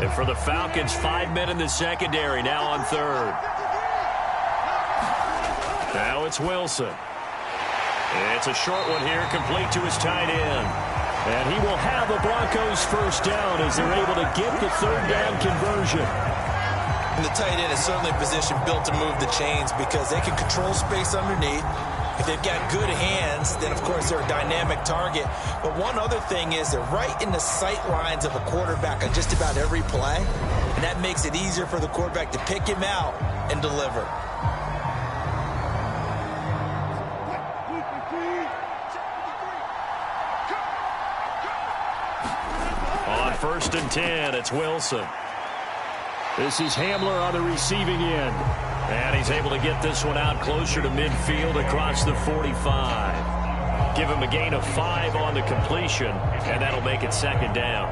And for the Falcons, 5 men in the secondary, now on 3rd. Now it's Wilson. It's a short one here, complete to his tight end. And he will have the Broncos first down as they're able to get the 3rd down conversion. And the tight end is certainly a position built to move the chains because they can control space underneath. If they've got good hands, then, of course, they're a dynamic target. But one other thing is they're right in the sight lines of a quarterback on just about every play. And that makes it easier for the quarterback to pick him out and deliver. On 1st and 10, it's Wilson. This is Hamler on the receiving end. And he's able to get this one out closer to midfield across the 45. Give him a gain of 5 on the completion, and that'll make it 2nd down.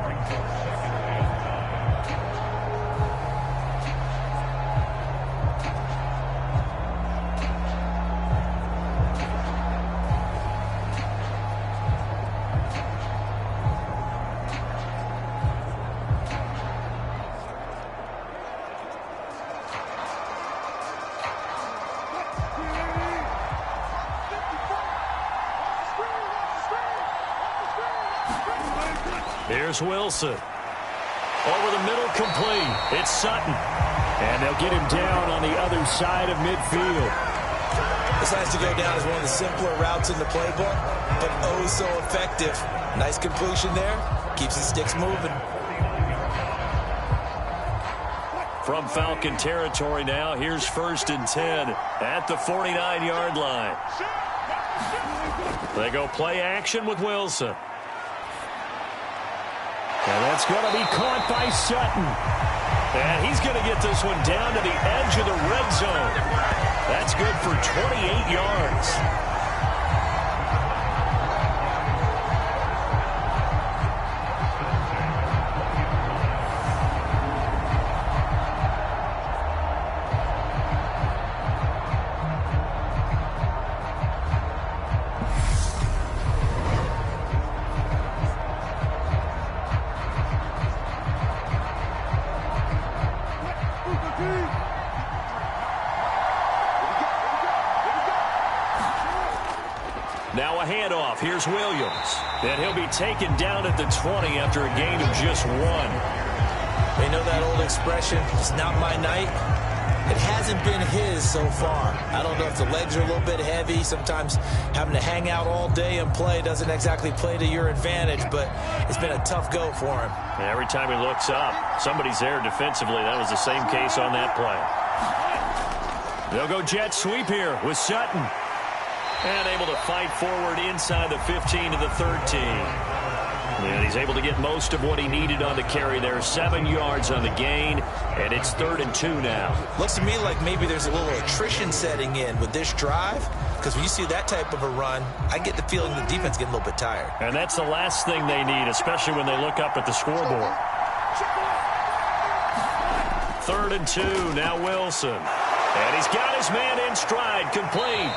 Here's Wilson. Over the middle, complete. It's Sutton. And they'll get him down on the other side of midfield. This has to go down as one of the simpler routes in the playbook, but oh so effective. Nice completion there. Keeps the sticks moving. From Falcon territory now, here's 1st and 10 at the 49-yard line. They go play action with Wilson. And that's going to be caught by Sutton. And he's going to get this one down to the edge of the red zone. That's good for 28 yards. Now a handoff. Here's Williams. And he'll be taken down at the 20 after a gain of just 1. They know that old expression, it's not my night. It hasn't been his so far. I don't know if the legs are a little bit heavy. Sometimes having to hang out all day and play doesn't exactly play to your advantage, but it's been a tough go for him. Every time he looks up, somebody's there defensively. That was the same case on that play. They'll go jet sweep here with Sutton. And able to fight forward inside the 15 to the 13. And he's able to get most of what he needed on the carry there. 7 yards on the gain, and it's 3rd and 2 now. Looks to me like maybe there's a little attrition setting in with this drive, because when you see that type of a run, I get the feeling the defense getting a little bit tired. And that's the last thing they need, especially when they look up at the scoreboard. 3rd and 2, now Wilson. And he's got his man in stride, complete.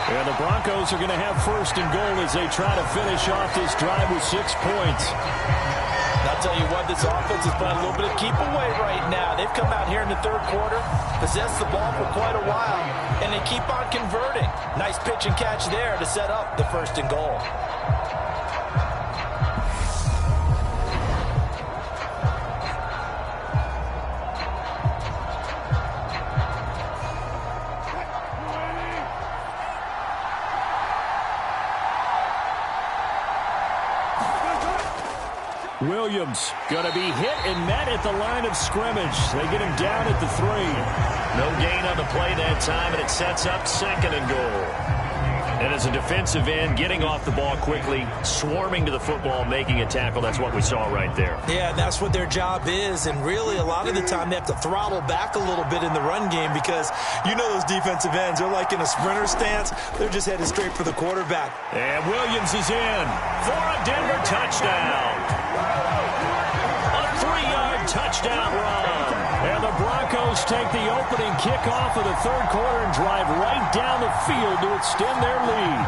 And the Broncos are going to have 1st and goal as they try to finish off this drive with 6 points. And I'll tell you what, this offense is playing a little bit of keep away right now. They've come out here in the 3rd quarter, possessed the ball for quite a while, and they keep on converting. Nice pitch and catch there to set up the 1st and goal. Williams going to be hit and met at the line of scrimmage. They get him down at the 3. No gain on the play that time, and it sets up 2nd and goal. And as a defensive end, getting off the ball quickly, swarming to the football, making a tackle, that's what we saw right there. Yeah, that's what their job is. And really, a lot of the time, they have to throttle back a little bit in the run game because you know those defensive ends, they're like in a sprinter stance. They're just headed straight for the quarterback. And Williams is in for a Denver touchdown. A 3-yard touchdown run. And the Broncos take the opening kickoff of the 3rd quarter and drive right down the field to extend their lead.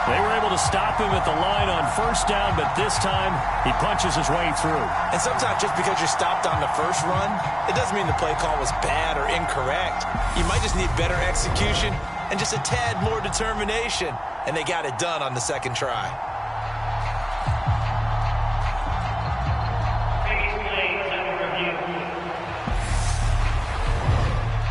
They were able to stop him at the line on 1st down, but this time he punches his way through. And sometimes just because you're stopped on the first run, it doesn't mean the play call was bad or incorrect. You might just need better execution and just a tad more determination. And they got it done on the 2nd try.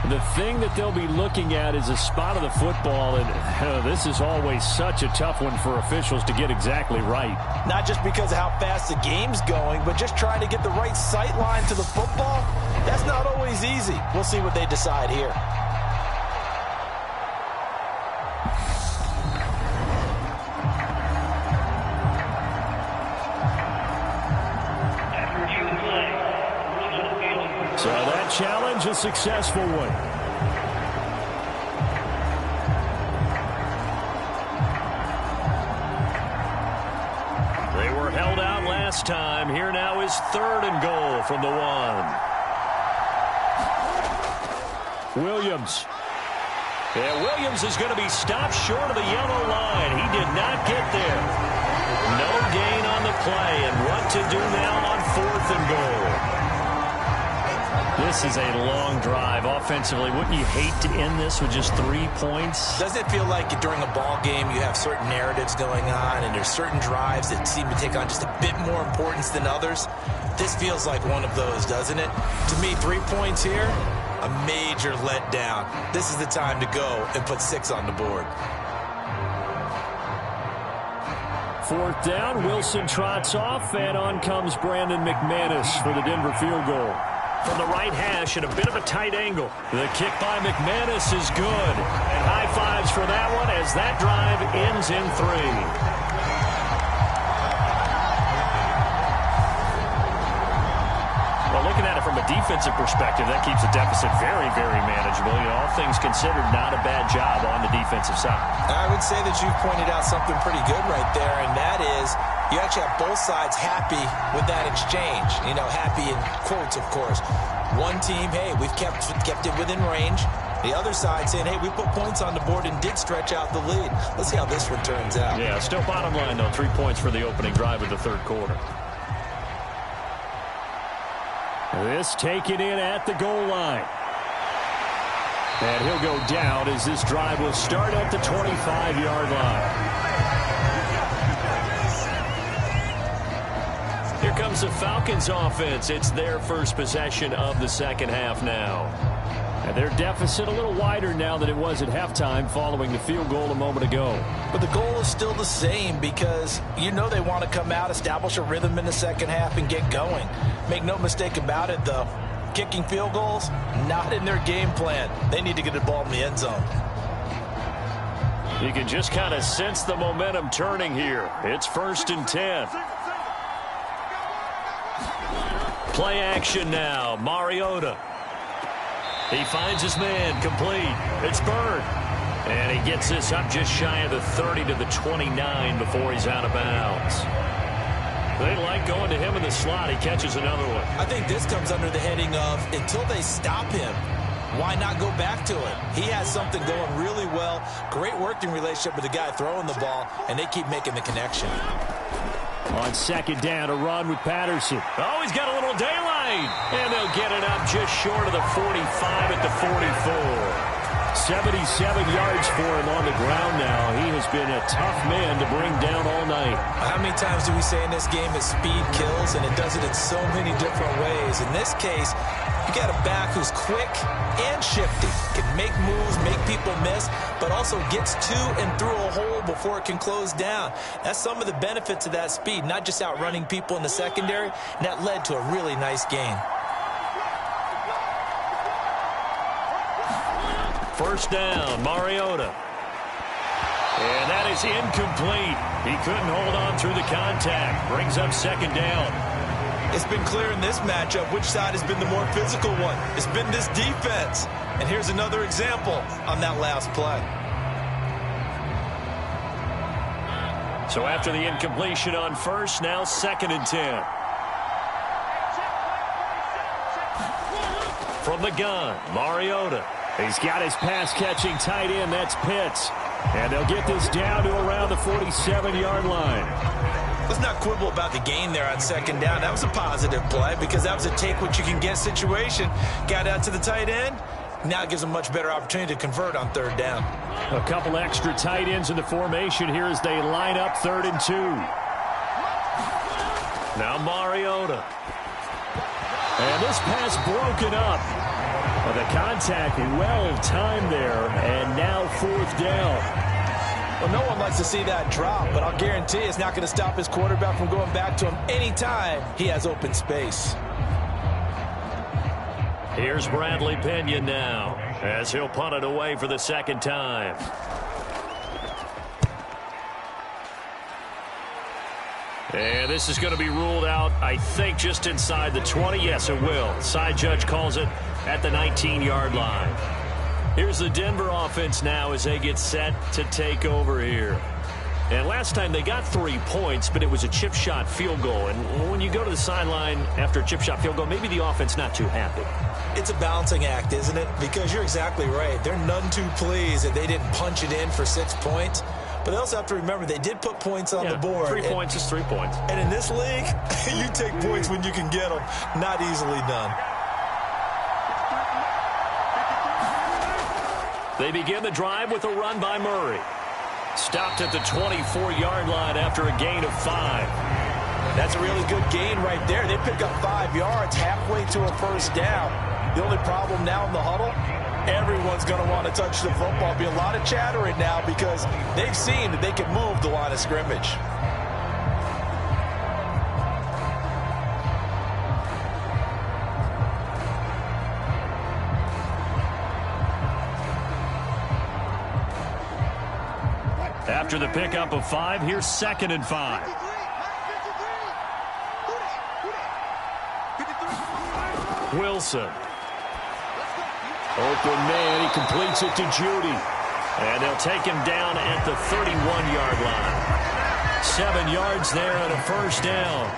The thing that they'll be looking at is a spot of the football, and this is always such a tough one for officials to get exactly right. Not just because of how fast the game's going, but just trying to get the right sight line to the football. That's not always easy. We'll see what they decide here. So that challenge, a successful one. They were held out last time. Here now is 3rd and goal from the 1. Williams. Yeah, Williams is going to be stopped short of the yellow line. He did not get there. No gain on the play, and what to do now on 4th and goal. This is a long drive offensively. Wouldn't you hate to end this with just 3 points? Doesn't it feel like during a ball game you have certain narratives going on and there's certain drives that seem to take on just a bit more importance than others? This feels like one of those, doesn't it? To me, 3 points here, a major letdown. This is the time to go and put 6 on the board. 4th down, Wilson trots off, and on comes Brandon McManus for the Denver field goal. From the right hash at a bit of a tight angle. The kick by McManus is good. And high fives for that one as that drive ends in 3. Looking at it from a defensive perspective, that keeps the deficit very, very manageable. You know, all things considered, not a bad job on the defensive side. I would say that you've pointed out something pretty good right there, and that is you actually have both sides happy with that exchange. You know, happy in quotes, of course. One team, hey, we've kept it within range. The other side saying, hey, we put points on the board and did stretch out the lead. Let's see how this one turns out. Yeah, still bottom line, though, 3 points for the opening drive of the 3rd quarter. This taken in at the goal line. And he'll go down as this drive will start at the 25-yard line. Here comes the Falcons offense. It's their first possession of the 2nd half now. And their deficit a little wider now than it was at halftime following the field goal a moment ago. But the goal is still the same because you know they want to come out, establish a rhythm in the 2nd half, and get going. Make no mistake about it, though. Kicking field goals, not in their game plan. They need to get the ball in the end zone. You can just kind of sense the momentum turning here. It's 1st and 10. Play action now. Mariota. He finds his man complete. It's Bird. And he gets this up just shy of the 30 to the 29 before he's out of bounds. They like going to him in the slot. He catches another one. I think this comes under the heading of until they stop him, why not go back to it? He has something going really well. Great working relationship with the guy throwing the ball, and they keep making the connection. On 2nd down, a run with Patterson. Oh, he's got a little daylight. And they'll get it up just short of the 45 at the 44. 77 yards for him on the ground now. He has been a tough man to bring down all night. How many times do we say in this game that speed kills, and it does it in so many different ways? In this case, you got a back who's quick and shifty, can make moves, make people miss, but also gets to and through a hole before it can close down. That's some of the benefits of that speed, not just outrunning people in the secondary, and that led to a really nice gain. First down, Mariota. And that is incomplete. He couldn't hold on through the contact. Brings up second down. It's been clear in this matchup which side has been the more physical one. It's been this defense. And here's another example on that last play. So after the incompletion on first, now 2nd and 10. From the gun, Mariota. He's got his pass-catching tight end. That's Pitts. And they'll get this down to around the 47-yard line. Let's not quibble about the gain there on second down. That was a positive play because that was a take-what-you-can-get situation. Got out to the tight end. Now it gives them a much better opportunity to convert on third down. A couple extra tight ends in the formation here as they line up 3rd and 2. Now Mariota. And this pass broken up. Well, the contact well-timed there, and now 4th down. Well, no one likes to see that drop, but I'll guarantee it's not going to stop his quarterback from going back to him anytime he has open space. Here's Bradley Pinion now, as he'll punt it away for the 2nd time. And this is going to be ruled out, I think, just inside the 20. Yes, it will. Side judge calls it at the 19-yard line. Here's the Denver offense now as they get set to take over here. And last time they got 3 points, but it was a chip shot field goal. And when you go to the sideline after a chip shot field goal, maybe the offense not too happy. It's a balancing act, isn't it? Because you're exactly right. They're none too pleased that they didn't punch it in for 6 points. But they also have to remember they did put points on the board. 3 points is 3 points. And in this league, you take points when you can get them. Not easily done. They begin the drive with a run by Murray. Stopped at the 24-yard line after a gain of 5. That's a really good gain right there. They pick up 5 yards halfway to a first down. The only problem now in the huddle, everyone's going to want to touch the football. There'll be a lot of chatter right now because they've seen that they can move the line of scrimmage. After the pickup of 5, here's 2nd and 5. Wilson. Open man, he completes it to Judy. And they'll take him down at the 31-yard line. 7 yards there and a first down.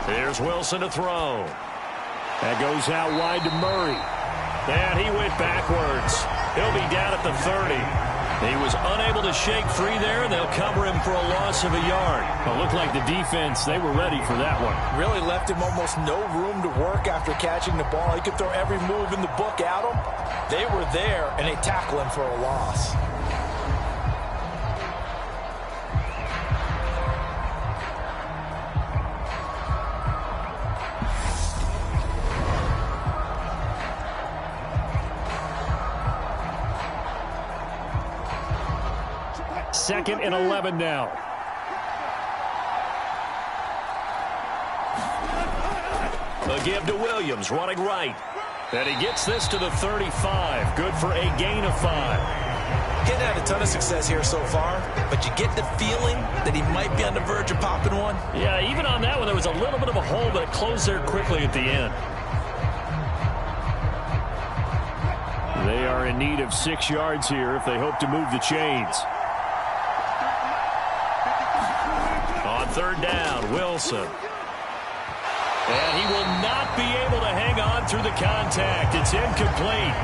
Here's Wilson to throw. That goes out wide to Murray. And he went backwards. He'll be down at the 30. He was unable to shake free there, and they'll cover him for a loss of a yard. It looked like the defense, they were ready for that one. Really left him almost no room to work after catching the ball. He could throw every move in the book at him. They were there, and they tackle him for a loss. Second and 11 now. A give to Williams, running right. And he gets this to the 35. Good for a gain of 5. Getting had a ton of success here so far, but you get the feeling that he might be on the verge of popping one. Yeah, even on that one, there was a little bit of a hole, but it closed there quickly at the end. They are in need of 6 yards here if they hope to move the chains. On third down, Wilson. And he will not be able to hang on through the contact. It's incomplete.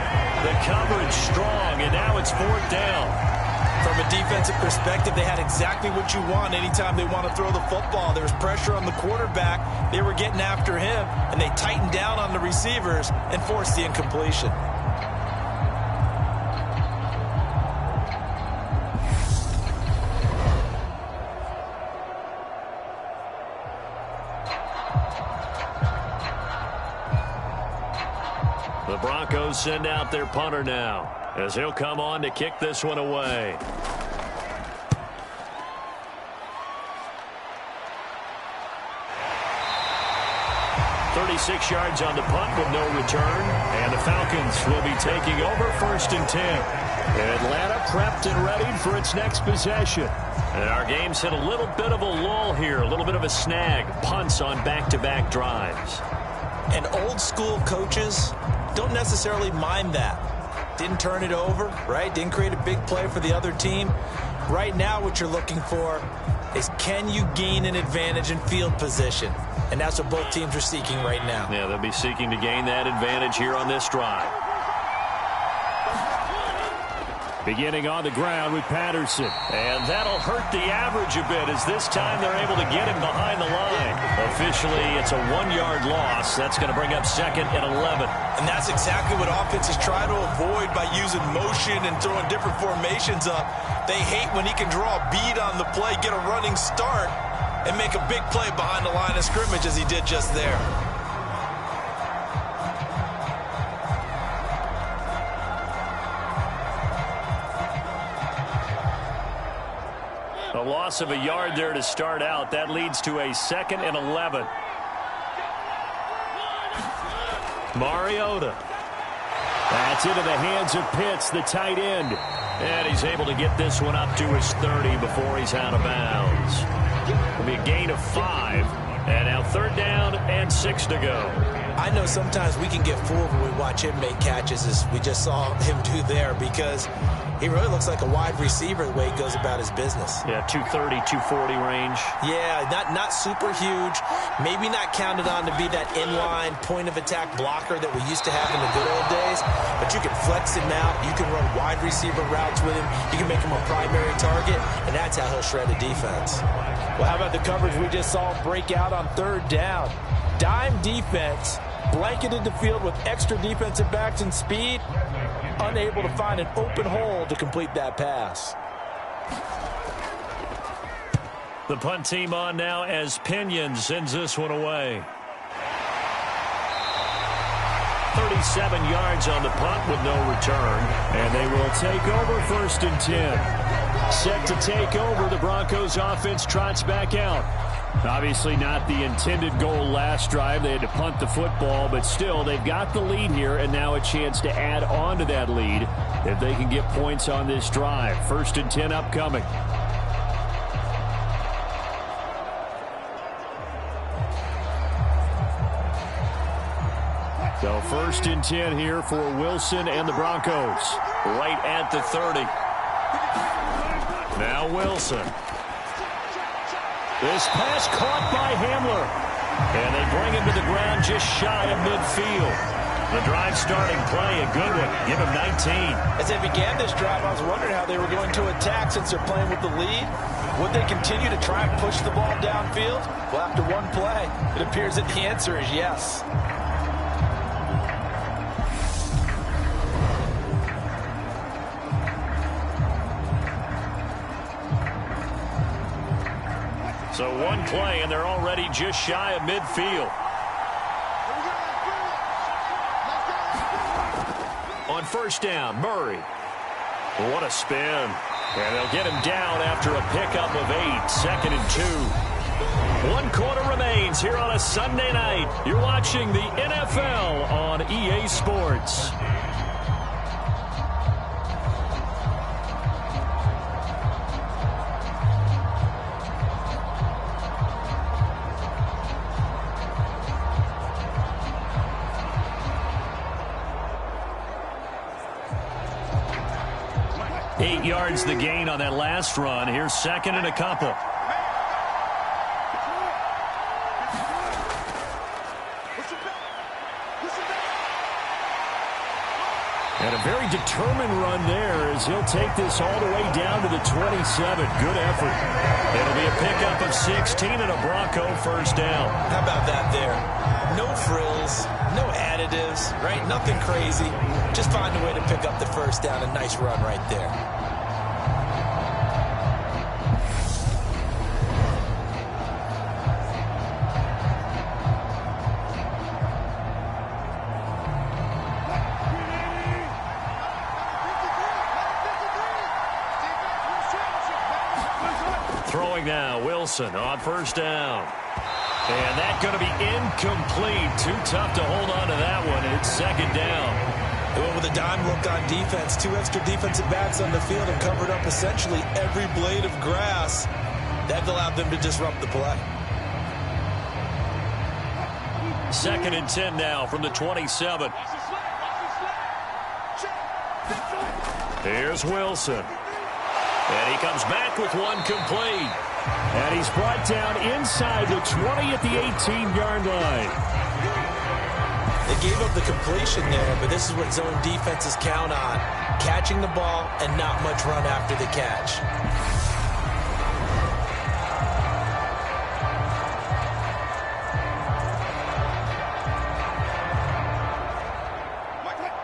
The coverage strong, and now it's 4th down. From a defensive perspective, they had exactly what you want anytime they want to throw the football. There was pressure on the quarterback. They were getting after him, and they tightened down on the receivers and forced the incompletion. The Broncos send out their punter now, as he'll come on to kick this one away. .36 yards on the punt with no return. And the Falcons will be taking over 1st and 10. Atlanta prepped and ready for its next possession. And our game's hit a little bit of a lull here, a little bit of a snag. Punts on back-to-back drives. And old school coaches don't necessarily mind that. Didn't turn it over, right? Didn't create a big play for the other team. Right now what you're looking for is, can you gain an advantage in field position? And that's what both teams are seeking right now. Yeah, they'll be seeking to gain that advantage here on this drive. Beginning on the ground with Patterson. And that'll hurt the average a bit, as this time they're able to get him behind the line. Officially, it's a 1-yard loss. That's going to bring up 2nd and 11. And that's exactly what offenses try to avoid by using motion and throwing different formations up. They hate when he can draw a bead on the play, get a running start, and make a big play behind the line of scrimmage as he did just there. A loss of a yard there to start out. That leads to a 2nd and 11. Mariota. That's into the hands of Pitts, the tight end. And he's able to get this one up to his 30 before he's out of bounds. It'll be a gain of 5. And now 3rd down and 6 to go. I know sometimes we can get fooled when we watch him make catches, as we just saw him do there, because he really looks like a wide receiver the way he goes about his business. Yeah, 230, 240 range. Yeah, not super huge. Maybe not counted on to be that inline point-of-attack blocker that we used to have in the good old days. But you can flex him out. You can run wide receiver routes with him. You can make him a primary target, and that's how he'll shred a defense. Well, how about the coverage we just saw break out on 3rd down? Dime defense, blanketed the field with extra defensive backs and speed, unable to find an open hole to complete that pass. The punt team on now as Pinion sends this one away. 37 yards on the punt with no return. And they will take over 1st and 10. Set to take over, the Broncos offense trots back out. Obviously not the intended goal last drive. They had to punt the football, but still they've got the lead here, and now a chance to add on to that lead if they can get points on this drive. 1st and 10 upcoming. So 1st and 10 here for Wilson and the Broncos. Right at the 30. Now Wilson. This pass caught by Hamler. And they bring him to the ground just shy of midfield. The drive starting play, a good one. Give him 19. As they began this drive, I was wondering how they were going to attack since they're playing with the lead. Would they continue to try and push the ball downfield? Well, after one play, it appears that the answer is yes. So one play, and they're already just shy of midfield. On 1st down, Murray. What a spin. And they'll get him down after a pickup of 8. 2nd and 2. 1 quarter remains here on a Sunday night. You're watching the NFL on EA Sports. Eight yards the gain on that last run. Here's 2nd and a couple. And a very determined run there as he'll take this all the way down to the 27. Good effort. It'll be a pickup of 16 and a Bronco first down. How about that there? No frills, no additives, right? Nothing crazy. Just find a way to pick up the first down. A nice run right there. Throwing now, Wilson on first down. And that's going to be incomplete. Too tough to hold on to that one. It's second down. They went with a dime look on defense. 2 extra defensive backs on the field and covered up essentially every blade of grass. That allowed them to disrupt the play. Second and 10 now from the 27. Here's Wilson. And he comes back with one complete. And he's brought down inside the 20 at the 18-yard line. They gave up the completion there, but this is what zone defenses count on. Catching the ball and not much run after the catch.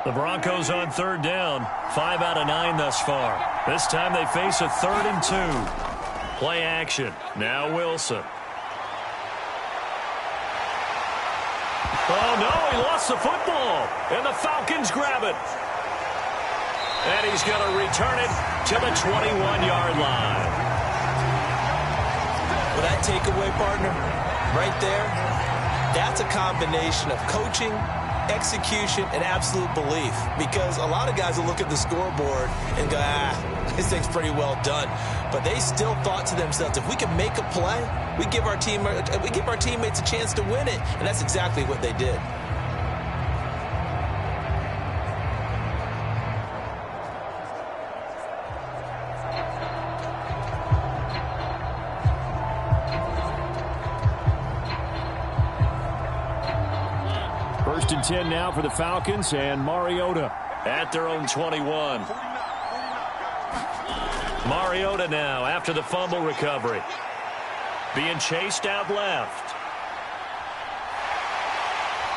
The Broncos on third down. 5 out of 9 thus far. This time they face a 3rd and 2. Play action. Now Wilson. Oh, no, he lost the football. And the Falcons grab it. And he's going to return it to the 21-yard line. Well, that takeaway, partner, right there, that's a combination of coaching, execution, and absolute belief. Because a lot of guys will look at the scoreboard and go, this thing's pretty well done. But they still thought to themselves, if we can make a play, we give our teammates a chance to win it. And that's exactly what they did. First and 10 now for the Falcons, and Mariota at their own 21. Mariota now after the fumble recovery. Being chased out left.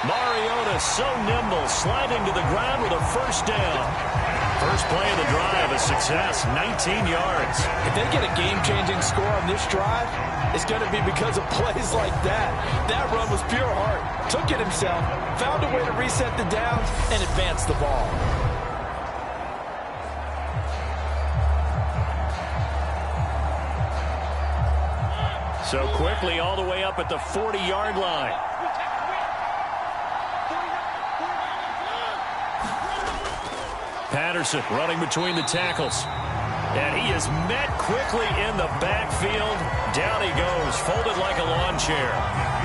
Mariota so nimble, sliding to the ground with a first down. First play of the drive, a success, 19 yards. If they get a game-changing score on this drive, it's going to be because of plays like that. That run was pure heart. Took it himself, found a way to reset the downs, and advance the ball. So quickly all the way up at the 40-yard line. Patterson running between the tackles. And he is met quickly in the backfield. Down he goes, folded like a lawn chair.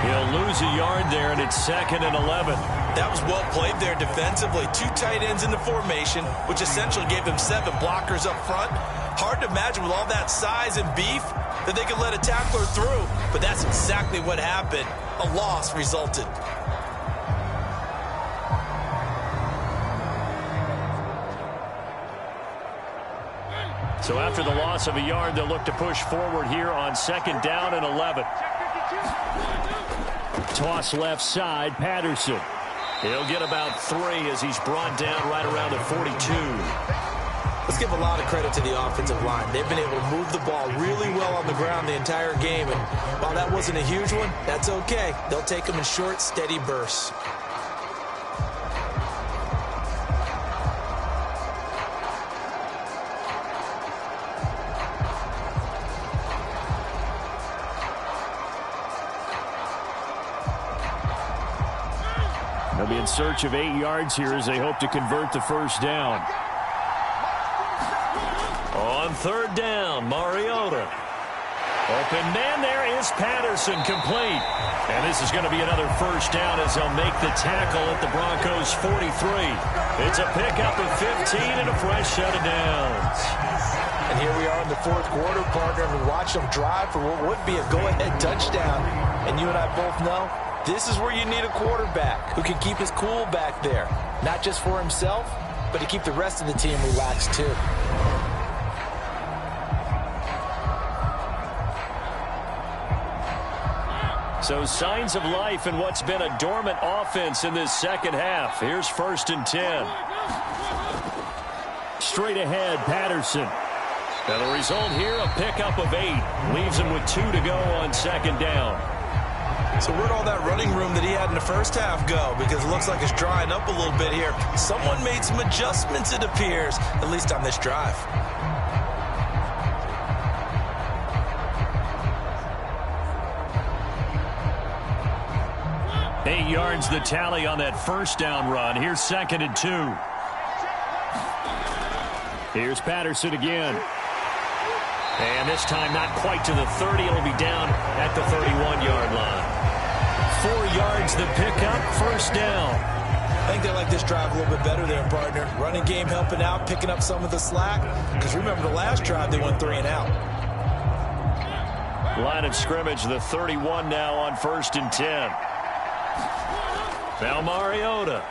He'll lose a yard there, and it's 2nd and 11. That was well played there defensively. 2 tight ends in the formation, which essentially gave them 7 blockers up front. Hard to imagine with all that size and beef that they could let a tackler through, but that's exactly what happened. A loss resulted. So after the loss of a yard, they'll look to push forward here on 2nd down and 11. Toss left side, Patterson. He'll get about 3 as he's brought down right around the 42. Let's give a lot of credit to the offensive line. They've been able to move the ball really well on the ground the entire game. And while that wasn't a huge one, that's okay. They'll take them in short, steady bursts. They'll be in search of 8 yards here as they hope to convert the first down. On 3rd down, Mariota. Open man there is Patterson, complete. And this is going to be another first down as they'll make the tackle at the Broncos' 43. It's a pickup of 15 and a fresh set of downs. And here we are in the 4th quarter, partner, and watch them drive for what would be a go-ahead touchdown. And you and I both know this is where you need a quarterback who can keep his cool back there, not just for himself, but to keep the rest of the team relaxed too. So signs of life in what's been a dormant offense in this second half. Here's 1st and 10. Straight ahead, Patterson. And the result here, a pickup of 8. Leaves him with 2 to go on 2nd down. So where'd all that running room that he had in the first half go? Because it looks like it's drying up a little bit here. Someone made some adjustments, it appears, at least on this drive. Eight yards the tally on that 1st down run. Here's 2nd and 2. Here's Patterson again. And this time not quite to the 30. It'll be down at the 31-yard line. 4 yards the pickup, 1st down. I think they like this drive a little bit better there, partner. Running game helping out, picking up some of the slack. Because remember the last drive, they went 3 and out. Line of scrimmage, the 31 now on 1st and 10. Now Mariota.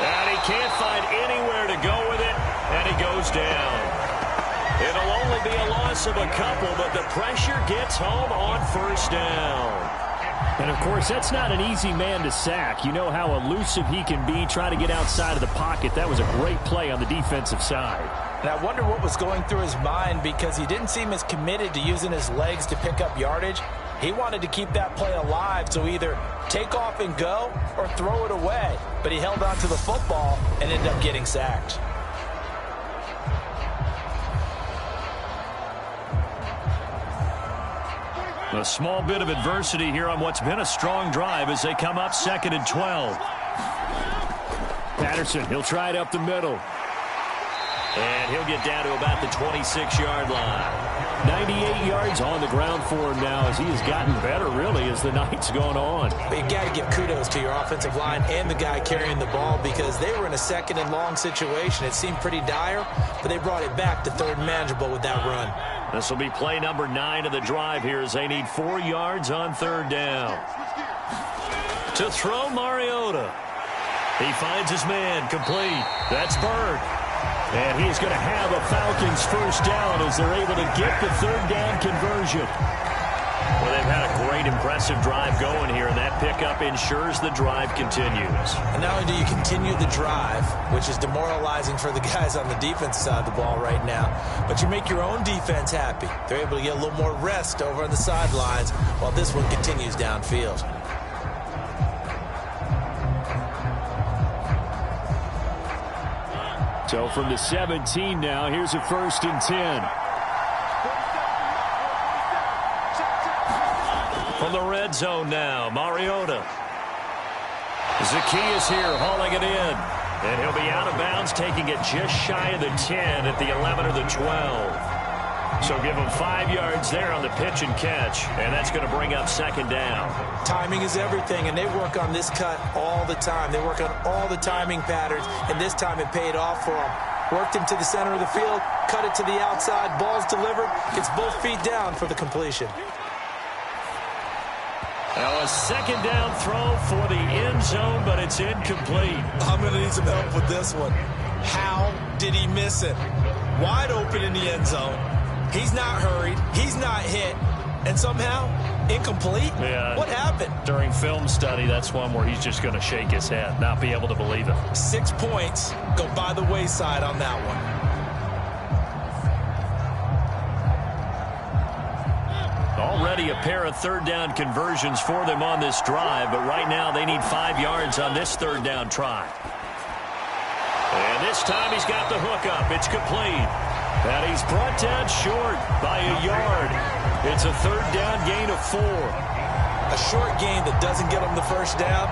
And he can't find anywhere to go with it, and he goes down. It'll only be a loss of a couple, but the pressure gets home on 1st down. And, of course, that's not an easy man to sack. You know how elusive he can be, trying to get outside of the pocket. That was a great play on the defensive side. And I wonder what was going through his mind, because he didn't seem as committed to using his legs to pick up yardage. He wanted to keep that play alive, so either take off and go or throw it away. But he held on to the football and ended up getting sacked. A small bit of adversity here on what's been a strong drive as they come up 2nd and 12. Patterson, he'll try it up the middle. And he'll get down to about the 26-yard line. 98 yards on the ground for him now as he has gotten better, really, as the night's gone on. But you got to give kudos to your offensive line and the guy carrying the ball, because they were in a 2nd and long situation. It seemed pretty dire, but they brought it back to 3rd and manageable with that run. This will be play number 9 of the drive here as they need 4 yards on 3rd down. To throw, Mariota. He finds his man, complete. That's Bird. And he's going to have a Falcons 1st down as they're able to get the 3rd down conversion. Well, they've had a great, impressive drive going here, and that pickup ensures the drive continues. And not only do you continue the drive, which is demoralizing for the guys on the defense side of the ball right now, but you make your own defense happy. They're able to get a little more rest over on the sidelines while this one continues downfield. So from the 17 now, here's a 1st and 10. From the red zone now, Mariota. Zacchaeus here hauling it in. And he'll be out of bounds, taking it just shy of the 10 at the 11 or the 12. So give him 5 yards there on the pitch and catch, and that's going to bring up 2nd down. Timing is everything, and they work on this cut all the time. They work on all the timing patterns, and this time it paid off for them. Worked him to the center of the field, cut it to the outside, ball's delivered, gets both feet down for the completion. Now a 2nd down throw for the end zone, but it's incomplete. I'm going to need some help with this one. How did he miss it? Wide open in the end zone. He's not hurried. He's not hit. And somehow, incomplete? Yeah. What happened? During film study, that's one where he's just going to shake his head, not be able to believe it. 6 points go by the wayside on that one. Already a pair of 3rd down conversions for them on this drive, but right now they need 5 yards on this 3rd down try. And this time he's got the hook up. It's complete. And he's brought down short by a yard. It's a 3rd down gain of 4. A short gain that doesn't get him the 1st down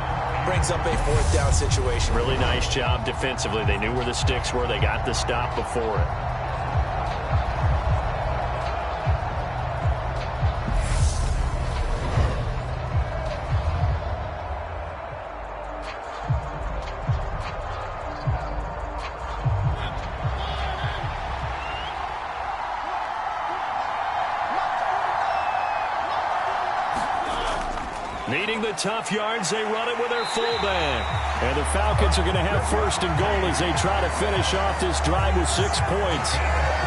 brings up a 4th down situation. Really nice job defensively. They knew where the sticks were. They got the stop before it. Needing the tough yards, they run it with their fullback. And the Falcons are going to have first and goal as they try to finish off this drive with 6 points.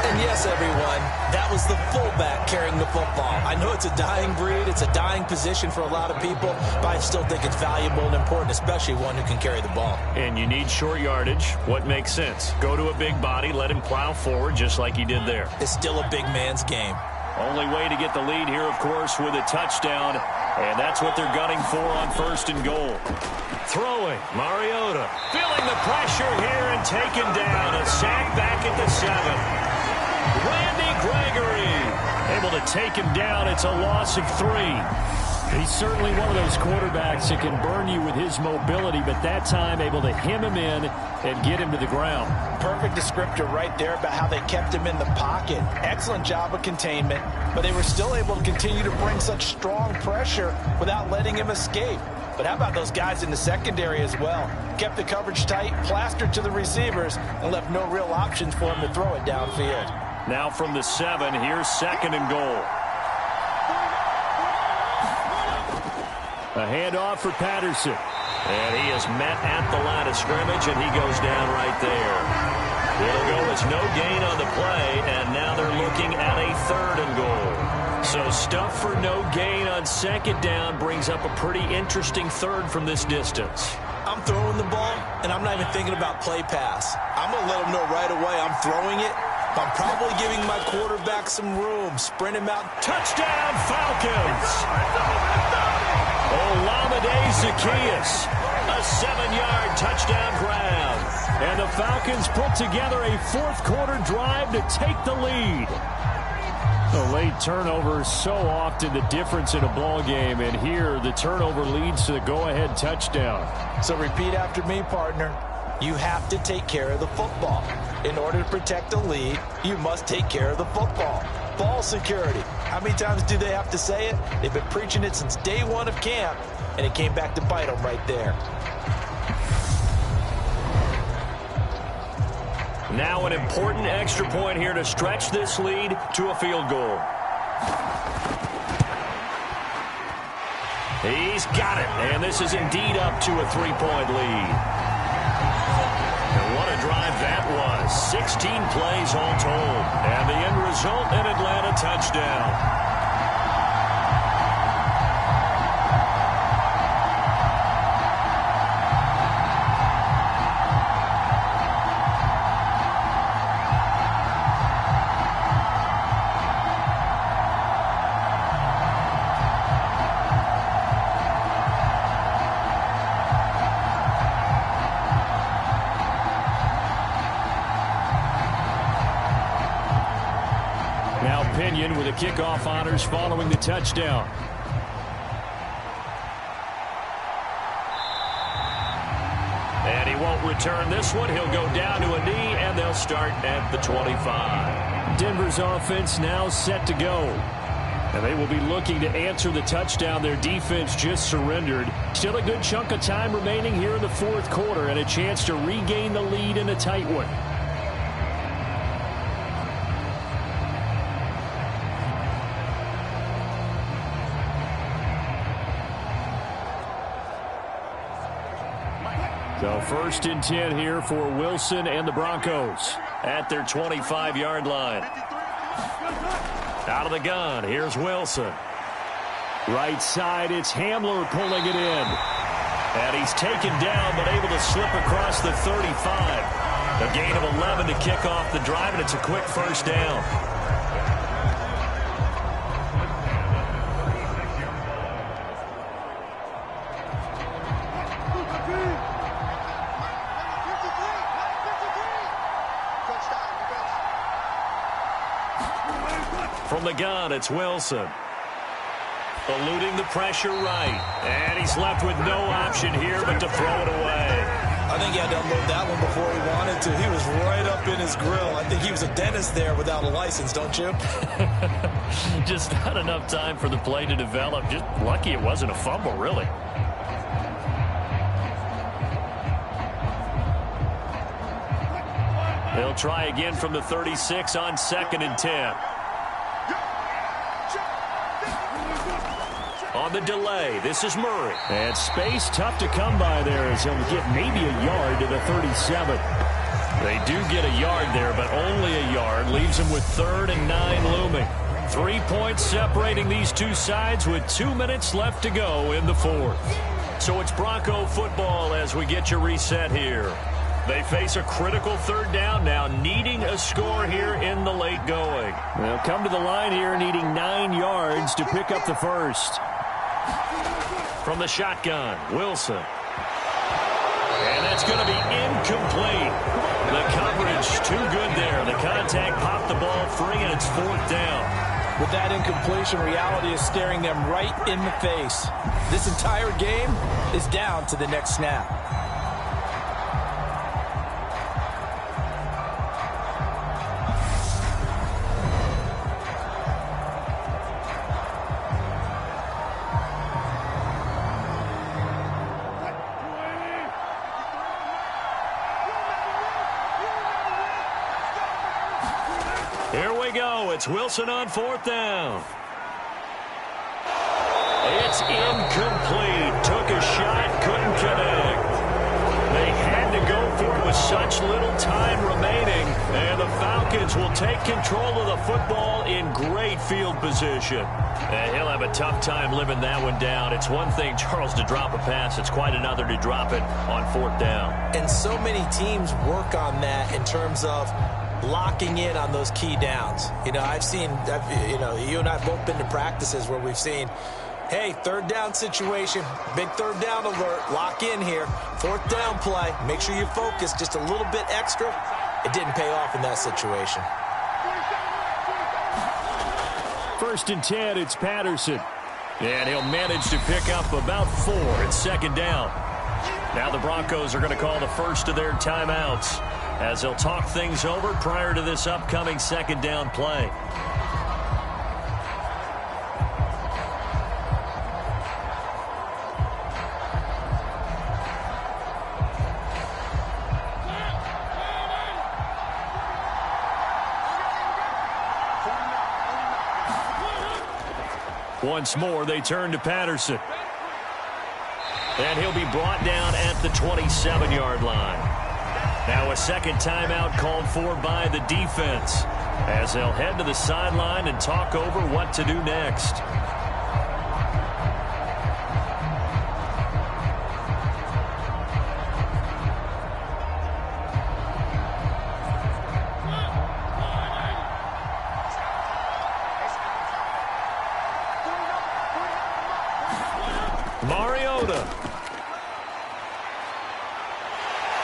And yes, everyone, that was the fullback carrying the football. I know it's a dying breed, it's a dying position for a lot of people, but I still think it's valuable and important, especially one who can carry the ball. And you need short yardage. What makes sense? Go to a big body, let him plow forward just like he did there. It's still a big man's game. Only way to get the lead here, of course, with a touchdown. And that's what they're gunning for on first and goal. Throwing, Mariota. Feeling the pressure here and taken down. A sack back at the 7. Randy Gregory able to take him down. It's a loss of 3. He's certainly one of those quarterbacks that can burn you with his mobility, but that time able to hem him in and get him to the ground. Perfect descriptor right there about how they kept him in the pocket. Excellent job of containment, but they were still able to continue to bring such strong pressure without letting him escape. But how about those guys in the secondary as well? Kept the coverage tight, plastered to the receivers, and left no real options for him to throw it downfield. Now from the 7, here's second and goal. A handoff for Patterson. And he is met at the line of scrimmage, and he goes down right there. It'll go as no gain on the play, and now they're looking at a third and goal. So stuff for no gain on second down brings up a pretty interesting third from this distance. I'm throwing the ball, and I'm not even thinking about play pass. I'm going to let them know right away I'm throwing it. I'm probably giving my quarterback some room. Sprint him out. Touchdown, Falcons! Olamide Zaccheaus, a 7-yard touchdown grab. And the Falcons put together a fourth-quarter drive to take the lead. The late turnover is so often the difference in a ball game, and here the turnover leads to the go-ahead touchdown. So repeat after me, partner. You have to take care of the football. In order to protect the lead, you must take care of the football. Ball security. How many times do they have to say it? They've been preaching it since day one of camp, and it came back to bite them right there. Now an important extra point here to stretch this lead to a field goal. He's got it, and this is indeed up to a 3-point lead. And what a drive that was. 16 plays all told. And the end result, an Atlanta touchdown. With the kickoff honors following the touchdown. And he won't return this one. He'll go down to a knee, and they'll start at the 25. Denver's offense now set to go. And they will be looking to answer the touchdown their defense just surrendered. Still a good chunk of time remaining here in the fourth quarter, and a chance to regain the lead in a tight one. So first and 10 here for Wilson and the Broncos at their 25-yard line. Out of the gun, here's Wilson. Right side, it's Hamler pulling it in. And he's taken down, but able to slip across the 35. A gain of 11 to kick off the drive, and it's a quick first down. From the gun, it's Wilson. Eluding the pressure right. And he's left with no option here but to throw it away. I think he had to unload that one before he wanted to. He was right up in his grill. I think he was a dentist there without a license, don't you? Just not enough time for the play to develop. Just lucky it wasn't a fumble, really. They'll try again from the 36 on 2nd and 10. On the delay, this is Murray. And space tough to come by there as he'll get maybe a yard to the 37. They do get a yard there, but only a yard. Leaves them with 3rd and 9 looming. 3 points separating these two sides with 2 minutes left to go in the 4th. So it's Bronco football as we get you reset here. They face a critical 3rd down now, needing a score here in the late going. They'll come to the line here needing 9 yards to pick up the first. From the shotgun, Wilson. And that's going to be incomplete. The coverage too good there. The contact popped the ball free, and it's 4th down. With that incompletion, reality is staring them right in the face. This entire game is down to the next snap. Here we go. It's Wilson on 4th down. It's incomplete. Took a shot, couldn't connect. They had to go for it with such little time remaining. And the Falcons will take control of the football in great field position. And he'll have a tough time living that one down. It's one thing, Charles, to drop a pass. It's quite another to drop it on 4th down. And so many teams work on that in terms of locking in on those key downs. You know, you and I have both been to practices where we've seen, hey, 3rd down situation, big 3rd down alert, lock in here, 4th down play, make sure you focus just a little bit extra. It didn't pay off in that situation. 1st and 10, it's Patterson. And he'll manage to pick up about 4. It's 2nd down. Now the Broncos are going to call the first of their timeouts as they'll talk things over prior to this upcoming 2nd down play. Once more, they turn to Patterson. And he'll be brought down at the 27-yard line. Now a 2nd timeout called for by the defense as they'll head to the sideline and talk over what to do next. Mariota.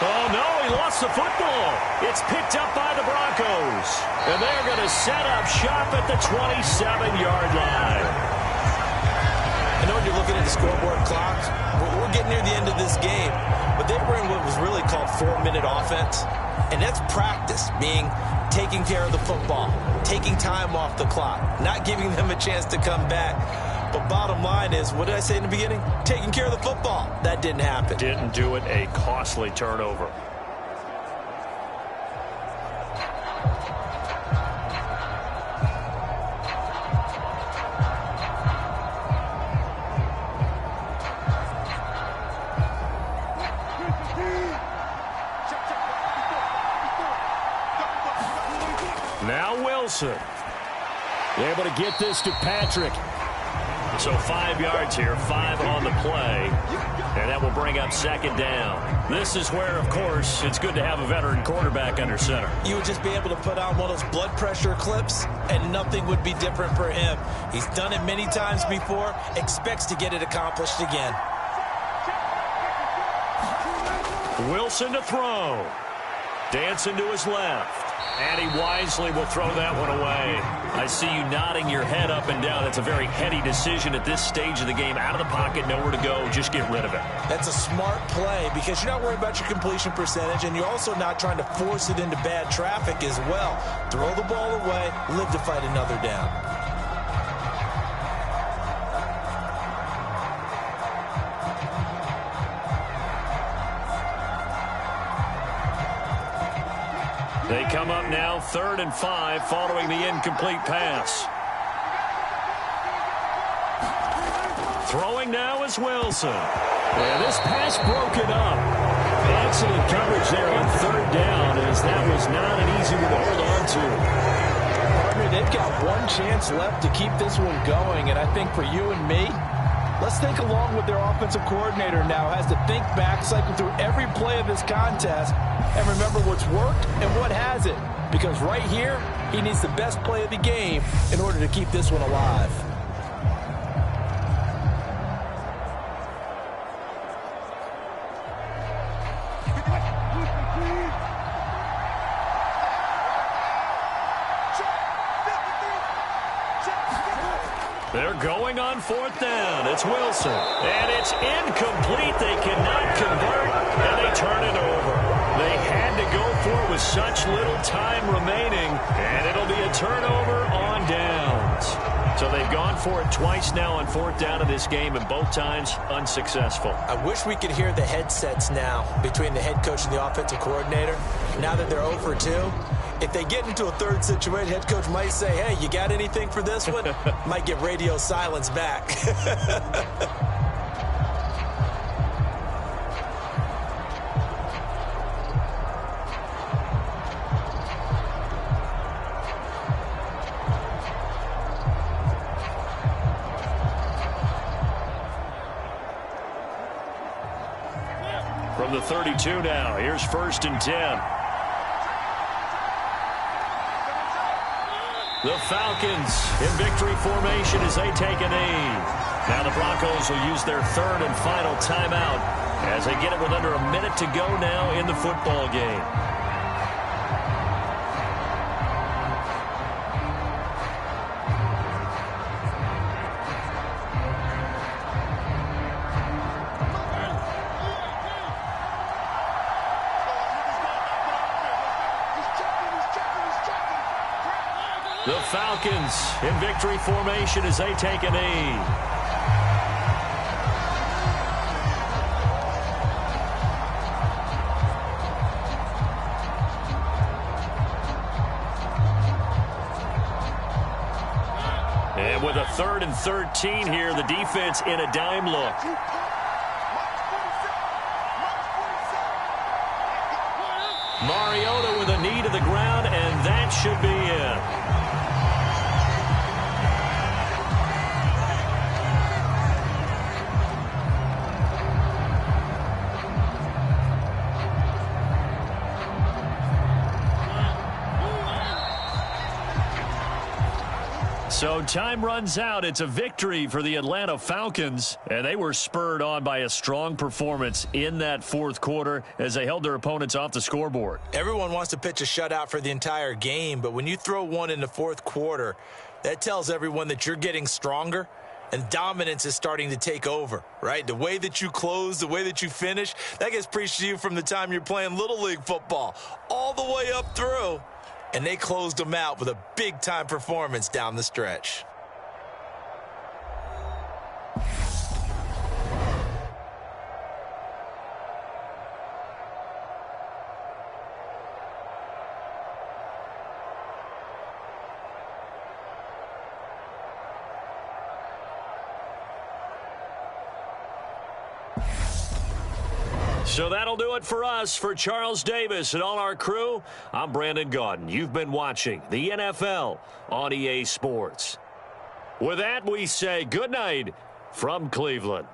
Oh, no, he lost the football. It's picked up by the Broncos. And they're going to set up shop at the 27-yard line. I know when you're looking at the scoreboard clock, we're getting near the end of this game, but they were in what was really called 4-minute offense. And that's practice, being taking care of the football, taking time off the clock, not giving them a chance to come back. But bottom line is, what did I say in the beginning? Taking care of the football. That didn't happen. Didn't do it. A costly turnover. Now Wilson. Able to get this to Patrick. So 5 yards here, 5 on the play, and that will bring up 2nd down. This is where, of course, it's good to have a veteran quarterback under center. You would just be able to put on one of those blood pressure clips, and nothing would be different for him. He's done it many times before, expects to get it accomplished again. Wilson to throw. Dancing to his left. And he wisely will throw that one away. I see you nodding your head up and down. That's a very heady decision at this stage of the game. Out of the pocket, nowhere to go. Just get rid of it. That's a smart play because you're not worried about your completion percentage, and you're also not trying to force it into bad traffic as well. Throw the ball away, live to fight another down. They come up now 3rd and 5 following the incomplete pass. Throwing now is Wilson. And this pass broken up. Excellent coverage there on third down, as that was not an easy one to hold on to. Partner, they've got one chance left to keep this one going, and I think for you and me, let's think along with their offensive coordinator now. Has to think back, cycle through every play of this contest, and remember what's worked and what hasn't. Because right here, he needs the best play of the game in order to keep this one alive. They're going on fourth down. It's Wilson. And it's incomplete. They cannot convert, and they turn it over. They had to go for it with such little time remaining, and it'll be a turnover on downs. So they've gone for it twice now on fourth down in this game, and both times unsuccessful. I wish we could hear the headsets now between the head coach and the offensive coordinator. Now that they're 0 for 2, if they get into a third situation, head coach might say, hey, you got anything for this one? Might get radio silence back. From the 32 now, here's 1st and 10. The Falcons in victory formation as they take a knee. Now the Broncos will use their third and final timeout as they get it with under a minute to go now in the football game. The Falcons in victory formation as they take a knee. And with a 3rd and 13 here, the defense in a dime look. Mariota with a knee to the ground, and that should be it. So time runs out. It's a victory for the Atlanta Falcons, and they were spurred on by a strong performance in that fourth quarter as they held their opponents off the scoreboard. Everyone wants to pitch a shutout for the entire game, but when you throw one in the fourth quarter, that tells everyone that you're getting stronger and dominance is starting to take over, right? The way that you close, the way that you finish, that gets preached to you from the time you're playing Little League football all the way up through. And they closed them out with a big-time performance down the stretch. So that'll do it for us. For Charles Davis and all our crew, I'm Brandon Gaudin. You've been watching the NFL on EA Sports. With that, we say good night from Cleveland.